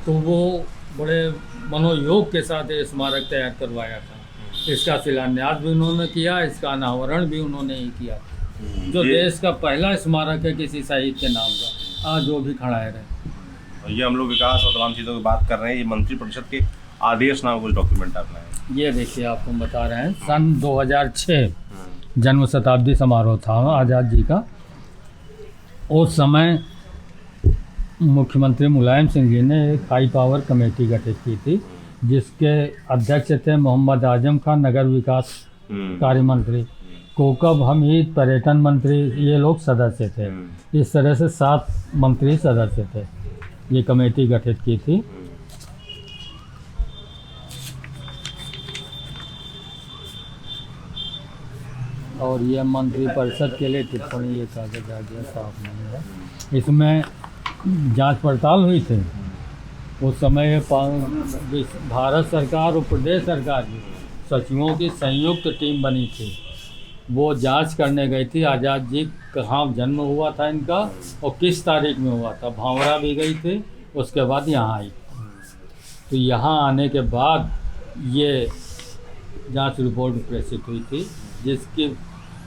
तो वो बड़े मनोयोग के साथ ये स्मारक तैयार करवाया था। इसका शिलान्यास भी उन्होंने किया, इसका अनावरण भी उन्होंने ही किया, जो देश का पहला स्मारक है किसी शहीद के नाम का, आज वो भी खड़ा है। ये हम लोग विकास और तमाम चीज़ों की बात कर रहे हैं। ये मंत्री परिषद के आदेश नाम कुछ डॉक्यूमेंट आपने, ये देखिए आपको हम बता रहे हैं, सन 2006 जन्म शताब्दी समारोह था आज़ाद जी का। उस समय मुख्यमंत्री मुलायम सिंह जी ने एक हाई पावर कमेटी गठित की थी, जिसके अध्यक्ष थे मोहम्मद आजम खान, नगर विकास कार्य मंत्री, कोकब हमीद पर्यटन मंत्री, ये लोग सदस्य थे। इस तरह से 7 मंत्री सदस्य थे। ये कमेटी गठित की थी। और ये मंत्री परिषद के लिए टिप्पणी, ये कागज आ गया, साफ नहीं है। इसमें जांच पड़ताल हुई थी उस समय भारत सरकार और प्रदेश सरकार की सचिवों की संयुक्त टीम बनी थी। वो जांच करने गई थी आज़ाद जी कहाँ जन्म हुआ था इनका और किस तारीख में हुआ था। भावरा भी गई थी, उसके बाद यहाँ आई। तो यहाँ आने के बाद ये जांच रिपोर्ट प्रेषित हुई थी, जिसकी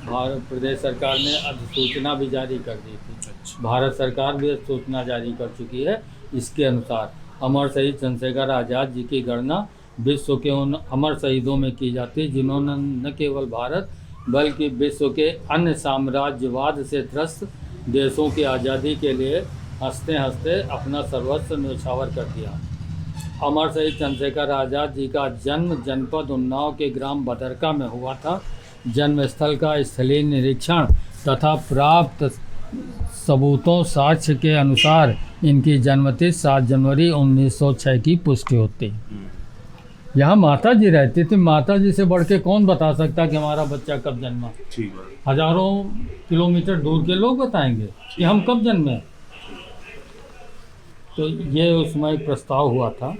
भारत प्रदेश सरकार ने अधिसूचना भी जारी कर दी थी। भारत सरकार भी अधिसूचना जारी कर चुकी है। इसके अनुसार अमर शहीद चंद्रशेखर आज़ाद जी की गणना विश्व के उन अमर शहीदों में की जाती है जिन्होंने न केवल भारत बल्कि विश्व के अन्य साम्राज्यवाद से त्रस्त देशों की आज़ादी के लिए हंसते हंसते अपना सर्वस्व न्यौछावर कर दिया। अमर शहीद चंद्रशेखर आज़ाद जी का जन्म जनपद उन्नाव के ग्राम बदरका में हुआ था। जन्म स्थल का स्थलीय निरीक्षण तथा प्राप्त सबूतों साक्ष्य के अनुसार इनकी जन्मतिथि 7 जनवरी 1906 की पुष्टि होती है। यहाँ माता जी रहती थी। माता जी से बढ़ के कौन बता सकता कि हमारा बच्चा कब जन्मा? हजारों किलोमीटर दूर के लोग बताएंगे कि हम कब जन्मे। तो ये उसमें एक प्रस्ताव हुआ था।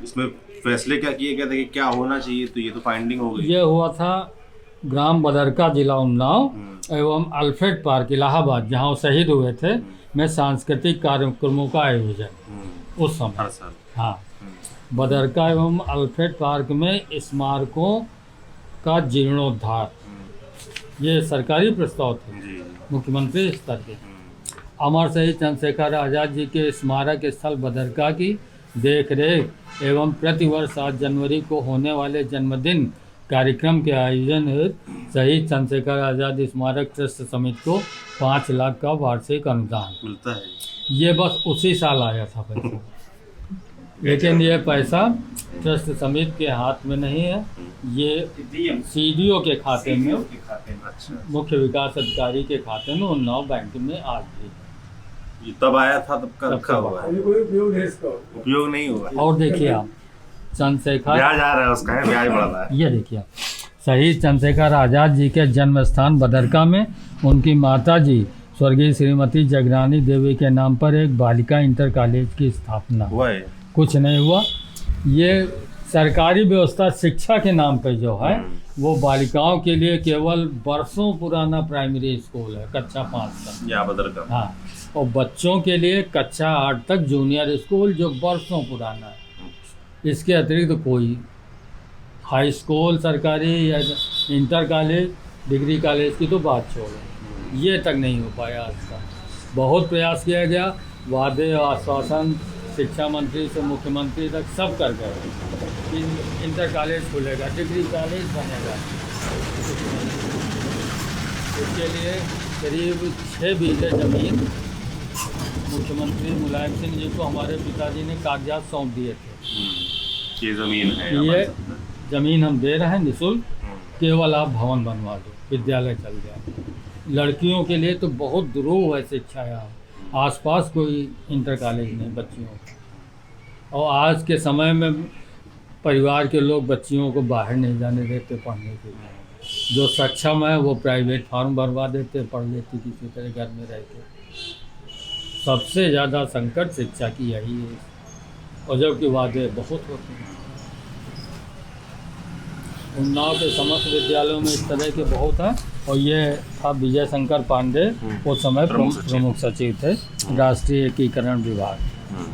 इसमें फैसले क्या किए गए थे कि क्या होना चाहिए? तो ये तो फाइंडिंग हो गई। ये हुआ था ग्राम बदरका, जिला उन्नाव एवं अल्फ्रेड पार्क इलाहाबाद, जहाँ वो शहीद हुए थे, में सांस्कृतिक कार्यक्रमों का आयोजन उस समय। हर साल। हाँ, बदरका एवं अल्फ्रेड पार्क में स्मारकों का जीर्णोद्धार, ये सरकारी प्रस्ताव थे मुख्यमंत्री स्तर के। अमर शहीद चंद्रशेखर आज़ाद जी के स्मारक स्थल बदरका की देखरेख एवं प्रतिवर्ष 7 जनवरी को होने वाले जन्मदिन कार्यक्रम के आयोजन हेतु शहीद चंद्रशेखर आज़ाद स्मारक ट्रस्ट समिति को 5 लाख का वार्षिक अनुदान मिलता है। ये बस उसी साल आया था पैसा। लेकिन ये पैसा ट्रस्ट समिति के हाथ में नहीं है, ये सीडीओ के खाते में, मुख्य विकास अधिकारी के खाते में उन्नाव बैंक में आज भी। ये तब आया था, तब का रखा हुआ है, कोई उपयोग नहीं इसका। उपयोग नहीं हुआ। और देखिए आप चंद्रशेखर, ब्याज आ रहा है उसका, है ब्याज बढ़ रहा है। ये देखिए शहीद चंद्रशेखर आज़ाद जी के जन्म स्थान बदरका में उनकी माता जी स्वर्गीय श्रीमती जगरानी देवी के नाम पर एक बालिका इंटर कॉलेज की स्थापना हुआ है। कुछ नहीं हुआ। ये सरकारी व्यवस्था शिक्षा के नाम पे जो है वो बालिकाओं के लिए केवल वर्षों पुराना प्राइमरी स्कूल है, कक्षा 5 तक। या बदरका। हाँ, और बच्चों के लिए कक्षा 8 तक जूनियर स्कूल जो वर्षों पुराना है। इसके अतिरिक्त कोई हाई स्कूल सरकारी या इंटर कॉलेज, डिग्री कॉलेज की तो बात छोड़ो, ये तक नहीं हो पाया आज तक। बहुत प्रयास किया गया, वादे आश्वासन शिक्षा मंत्री से मुख्यमंत्री तक सब कर गए कि इंटर कॉलेज खुलेगा, डिग्री कॉलेज बनेगा। इसके लिए करीब 6 बीघे ज़मीन मुख्यमंत्री मुलायम सिंह जी को हमारे पिताजी ने कागजात सौंप दिए थे। ये ज़मीन है, ये ज़मीन हम दे रहे हैं निःशुल्क, केवल आप भवन बनवा दो, विद्यालय चल जाए। लड़कियों के लिए तो बहुत दुरूह है शिक्षा यहाँ, आसपास कोई इंटर कॉलेज नहीं बच्चियों को। और आज के समय में परिवार के लोग बच्चियों को बाहर नहीं जाने देते पढ़ने के लिए। जो सक्षम है वो प्राइवेट फार्म भरवा देते, पढ़ लेती किसी तरह घर में रहते। सबसे ज़्यादा संकट शिक्षा की यही है, और जबकि वादे बहुत होते हैं। उन्नाव के समस्त विद्यालयों में इस तरह के बहुत हैं। और ये था विजय शंकर पांडे, उस समय प्रमुख सचिव थे राष्ट्रीय एकीकरण विभाग।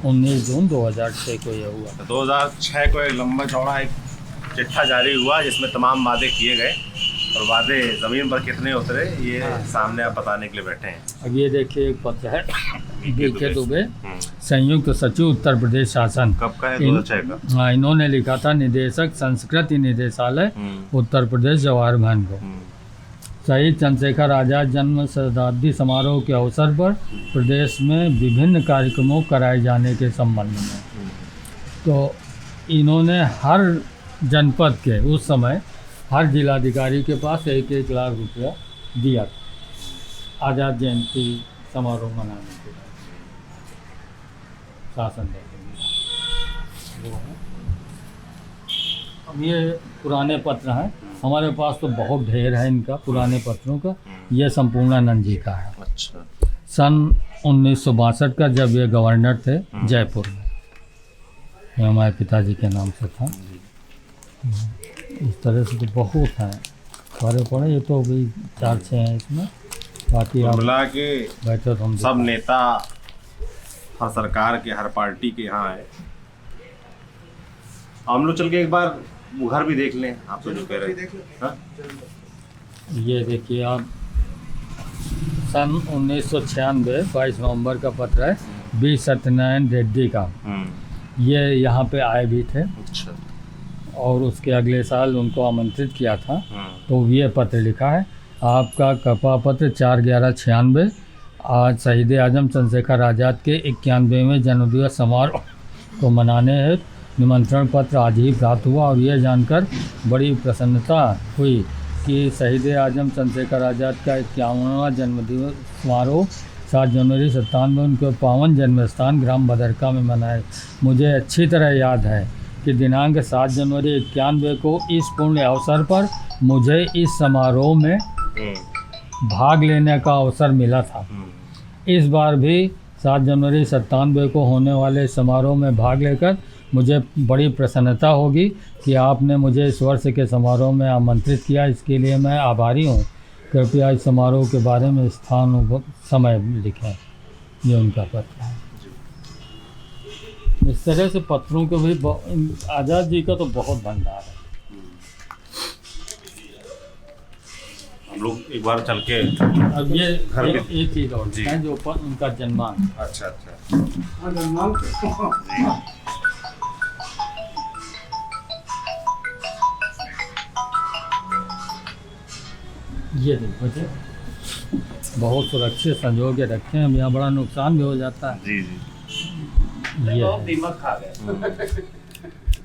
19 जून 2006 को यह हुआ। 2006 को एक लंबा चौड़ा एक चिट्ठा जारी हुआ जिसमें तमाम वादे किए गए, और वादे ज़मीन पर कितने उतरे ये सामने आप बताने के लिए बैठे हैं। अब ये देखिए एक पत्र है बीके दुबे, संयुक्त सचिव उत्तर प्रदेश शासन। कब का है? 2006 का। हाँ, इन्होंने लिखा था निदेशक संस्कृति निदेशालय उत्तर प्रदेश जवाहर महल को। शहीद चंद्रशेखर आज़ाद जन्म शताब्दी समारोह के अवसर पर प्रदेश में विभिन्न कार्यक्रमों कराए जाने के संबंध में तो इन्होंने हर जनपद के उस समय हर जिलाधिकारी के पास 1-1 लाख रुपया दिया था आज़ाद जयंती समारोह मनाने के लिए शासन वो है। अब ये पुराने पत्र हैं हमारे पास, तो बहुत ढेर है इनका पुराने पत्रों का। ये संपूर्णानंद जी का है। अच्छा। सन 1962 का, जब ये गवर्नर थे जयपुर में। ये हमारे पिताजी के नाम से था। इस तरह से तो बहुत हैं, सारे पड़े, ये तो अभी 4-6 हैं इसमें, बाकी आप मिला के बैठे तो हम सब नेता हर सरकार के, हर पार्टी के यहाँ है। हम लोग चल के एक बार वो घर भी देख लें, आप तो जो कह रहे थे। हाँ? ये देखिए आप, सन 1996 22 नवंबर का पत्र है, बी सत्यनारायण रेड्डी का। ये यहाँ पे आए भी थे अच्छा। और उसके अगले साल उनको आमंत्रित किया था, तो ये पत्र लिखा है, आपका कृपा पत्र 4/11/96 आज शहीद आजम चंद्रशेखर आज़ाद के 91वें जन्मदिवस समारोह को मनाने हेतु निमंत्रण पत्र आज ही प्राप्त हुआ और यह जानकर बड़ी प्रसन्नता हुई कि शहीद आजम चंद्रशेखर आज़ाद का 51वां जन्मदिवस समारोह 7 जनवरी 97 उनके पावन जन्म स्थान ग्राम बदरका में मनाए। मुझे अच्छी तरह याद है कि दिनांक 7 जनवरी 91 को इस पुण्य अवसर पर मुझे इस समारोह में भाग लेने का अवसर मिला था। इस बार भी 7 जनवरी 97 को होने वाले समारोह में भाग लेकर मुझे बड़ी प्रसन्नता होगी कि आपने मुझे इस वर्ष के समारोह में आमंत्रित किया, इसके लिए मैं आभारी हूँ। कृपया इस समारोह के बारे में स्थान समय लिखें। ये उनका पत्र है। इस तरह से पत्रों के भी आज़ाद जी का तो बहुत भंडार है। हम लोग एक बार चल के अब ये घर में एक चीज़ और है जो उनका जन्मांक। अच्छा अच्छा। ये देखो जी, बहुत सुरक्षित संजो के रखे हैं, यहाँ बड़ा नुकसान भी हो जाता है। जी जी। ये दीमक खा गए।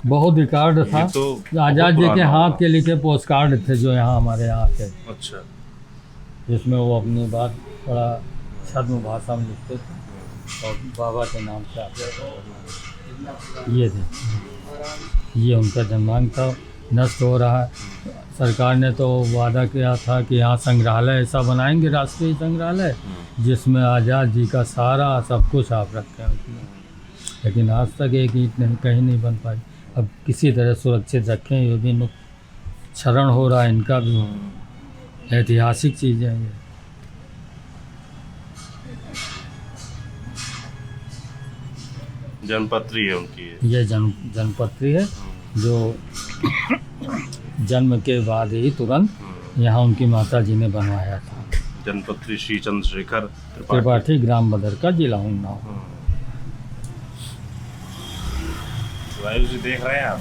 बहुत रिकॉर्ड था, तो आज़ाद जी के पुराना हाथ के लिखे पोस्ट कार्ड थे जो यहाँ हमारे यहाँ थे, अच्छा। जिसमें वो अपनी बात बड़ा छद्म भाषा में लिखते थे और बाबा के नाम से आते थे। ये देखिए, ये उनका जन्मांक था, नष्ट हो रहा है। सरकार ने तो वादा किया था कि यहाँ संग्रहालय ऐसा बनाएंगे, राष्ट्रीय संग्रहालय, जिसमें आज़ाद जी का सारा सब कुछ आप रखें उसमें, लेकिन आज तक एक ईंट नहीं कहीं नहीं बन पाई। अब किसी तरह सुरक्षित रखें, ये भी क्षरण हो रहा है इनका भी, ऐतिहासिक चीज़ें हैं ये। जन्मपत्री है उनकी ये जन्मपत्री है जो जन्म के बाद ही तुरंत यहाँ उनकी माता जी ने बनवाया था। जन्मपत्री श्री चंद्रशेखर त्रिपाठी, ग्राम बदरका, जिला उन्नाव। वायु जी देख रहे हैं आप,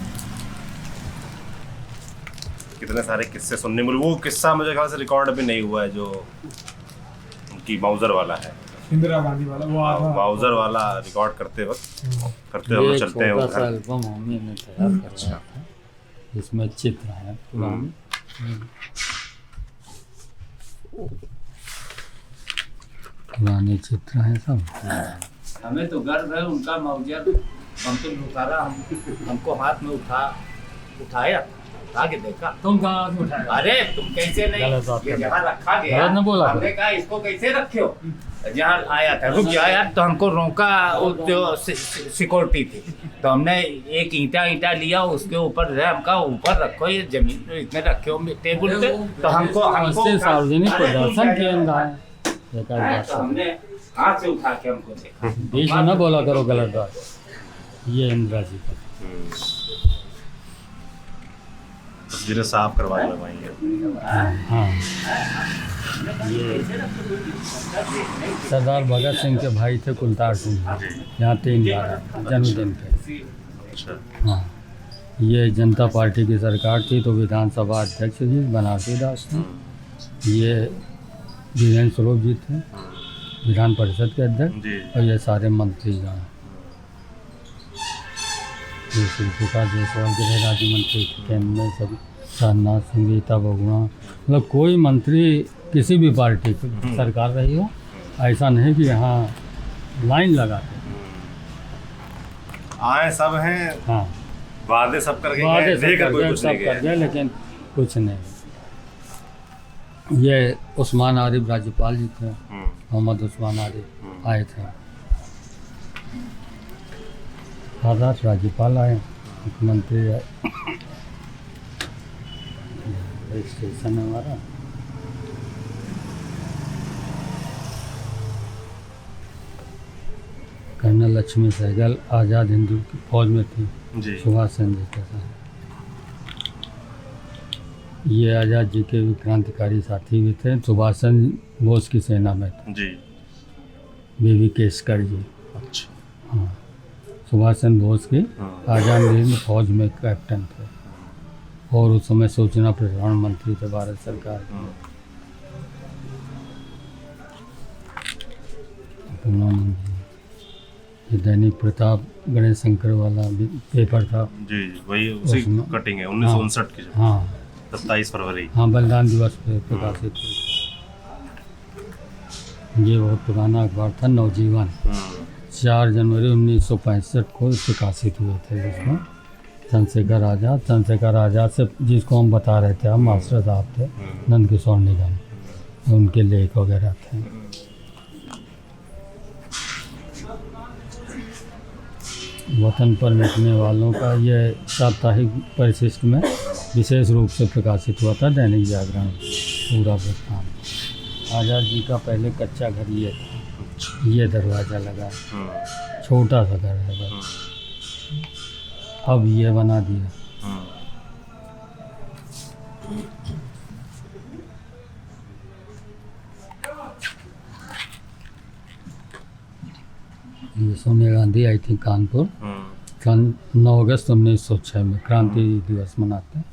कितने सारे किस्से सुनने मिले। वो किस्सा मुझे ख्याल से रिकॉर्ड अभी नहीं हुआ है जो उनकी माउजर वाला है, इंदिरा गांधी वाला, वो माउजर वाला रिकॉर्ड करते वक्त हम लोग चलते हैं छोटा उधर। सा एल्बम हमने तैयार कराया था, इसमें चित्र हैं पुराने। पुराने चित्र हैं सब। हमें तो गर्व है उनका मौजर, हम तो लुटारा, हमको हाथ में उठाया, उठा के देखा। तुम कहाँ हाथ उठाए? अरे तुम कैसे गलत बात नहीं, ये कर जहाँ रखा गया, गलत न बोला करो। हमने कहा इसको कैसे रखे हो, जहाँ आया था रुक जाओ यार, तो हमको रोका, जो सिक्योरिटी थी, तो हमने एक ईंटा लिया, उसके ऊपर हमका ऊपर रखो, ये जमीन इसमें रखे हो टेबल पे, तो हमको सार्वजनिक प्रदर्शन केंद्र है, तो हमने हाथ से उठा के हमको देखा। बीच में न बोला करो गलत बात। ये इंदिरा जी का तस्वीरें साफ करवा लगवाएंगे। हाँ, ये सरदार भगत सिंह के भाई थे कुलतार सिंह, यहाँ 3 बार आए जन्मदिन पे। अच्छा। हाँ, ये जनता पार्टी की सरकार थी तो विधानसभा अध्यक्ष जी बनारसी दास थे। ये वीरेंद्र स्वरूप जी थे विधान परिषद के अध्यक्ष, और ये सारे मंत्रीगण, श्री प्रकाश जायसवाल गृह राज्य मंत्री केंद्र में, सब राजनाथ सिंह, गीता बगुआ, मतलब कोई मंत्री किसी भी पार्टी की सरकार रही हो, ऐसा नहीं कि यहाँ लाइन लगाते। आए सब हैं, हाँ, वादे सब करके वादे गए, देकर कोई कुछ सब नहीं कर गया। गए, लेकिन कुछ नहीं। ये उस्मान आरिफ राज्यपाल जी थे, मोहम्मद उस्मान आरिफ आए थे। आदर्श राज्यपाल आए, मुख्यमंत्री आए, स्टेशन है हमारा। कर्नल लक्ष्मी सहगल आज़ाद हिंदू की फौज में थी, जी सुभाष चंद्र के साथ। ये आज़ाद जी के भी क्रांतिकारी साथी भी थे, सुभाष चंद्र बोस की सेना में थे। जी बीवी केसकर जी, अच्छा हाँ, सुभाष चंद्र बोस की हाँ। आज़ाद हिंद फौज में कैप्टन थे और उस समय सूचना प्रसारण मंत्री थे भारत सरकार के। हाँ। तो उन्होंने ये दैनिक प्रताप गणेश शंकर वाला भी पेपर था। जी जी वही उसी उसमें- कटिंग है 1959 की जो हाँ 27 फरवरी। हाँ, बलिदान दिवस पे प्रकाशित हुई। ये बहुत पुराना अखबार था, नवजीवन। 4 जनवरी 1965 को प्रकाशित हुए थे, जिसमें चंद्रशेखर आज़ाद से, जिसको हम बता रहे थे, हम मास्टर साहब थे, नंद किशोर निगम, उनके लेख वगैरह थे। वतन पर मिटने वालों का ये साप्ताहिक परिशिष्ट में विशेष रूप से प्रकाशित हुआ था, दैनिक जागरण पूरा वृत्तांत। आज़ाद जी का पहले कच्चा घर ये था, ये दरवाज़ा लगा, छोटा सा घर है बस, अब ये बना दिया। ये सोनिया गांधी आई थी कानपुर, सन 9 अगस्त 1906 में क्रांति दिवस मनाते हैं,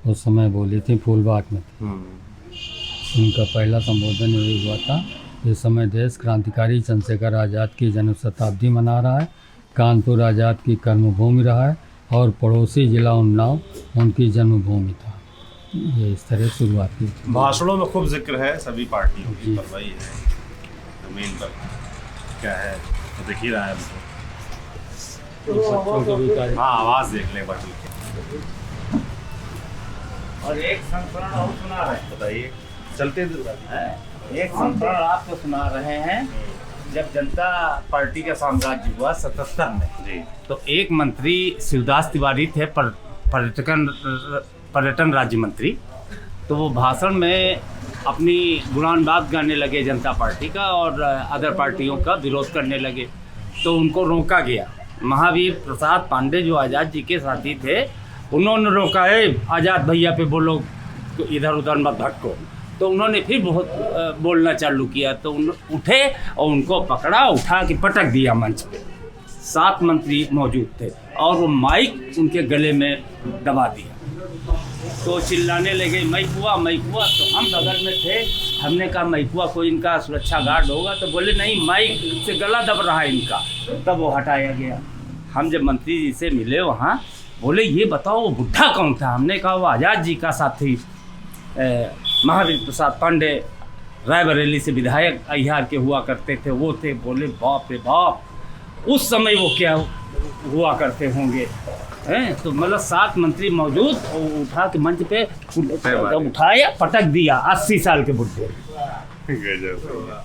उस समय बोली थी, फूलबाग में थी। उनका पहला संबोधन यही हुआ था, इस समय देश क्रांतिकारी चंद्रशेखर आज़ाद की जन्म शताब्दी मना रहा है, कानपुर आज़ाद की कर्मभूमि रहा है और पड़ोसी जिला उन्नाव उनकी जन्मभूमि था। ये इस तरह शुरुआत की थी। भाषणों में खूब जिक्र है सभी पार्टियों की, जी। पर वही है जमीन पर क्या है तो दिख ही रहा है हमको। बच्चों के भी कार्य- हाँ आवाज़ देख लें बच्चों की, और एक संस्करण और सुना रहे हैं। बताइए चलते एक संस्करण आपको सुना रहे हैं। जब जनता पार्टी का साम्राज्य हुआ 77 में, जी तो एक मंत्री शिवदास तिवारी थे, पर्यटन राज्य मंत्री। तो वो भाषण में अपनी गुणानवाद गाने लगे जनता पार्टी का और अदर पार्टियों का विरोध करने लगे, तो उनको रोका गया। महावीर प्रसाद पांडे जो आज़ाद जी के साथी थे, उन्होंने रोका, आज़ाद भैया पे बोलो, इधर उधर मत भटको। तो उन्होंने फिर बहुत बोलना चालू किया, तो उठे और उनको पकड़ा, उठा के पटक दिया मंच पे। 7 मंत्री मौजूद थे और वो माइक उनके गले में दबा दिया, तो चिल्लाने लगे मैकुआ मैकुआ। तो हम बगल में थे, हमने कहा मैकुआ कोई इनका सुरक्षा गार्ड होगा, तो बोले नहीं, माइक से गला दब रहा है इनका। तब वो हटाया गया। हम जब मंत्री जी से मिले वहाँ, बोले ये बताओ वो बुढ़ा कौन था? हमने कहा वो आज़ाद जी का साथी महावीर प्रसाद पांडे, रायबरेली से विधायक अहियार के हुआ करते थे, वो थे। बोले बाप रे बाप, उस समय वो क्या हुआ करते होंगे हैं? तो मतलब 7 मंत्री मौजूद, और उठा के मंच पे उठाया, पटक दिया। 80 साल के बुढ़े। गजब।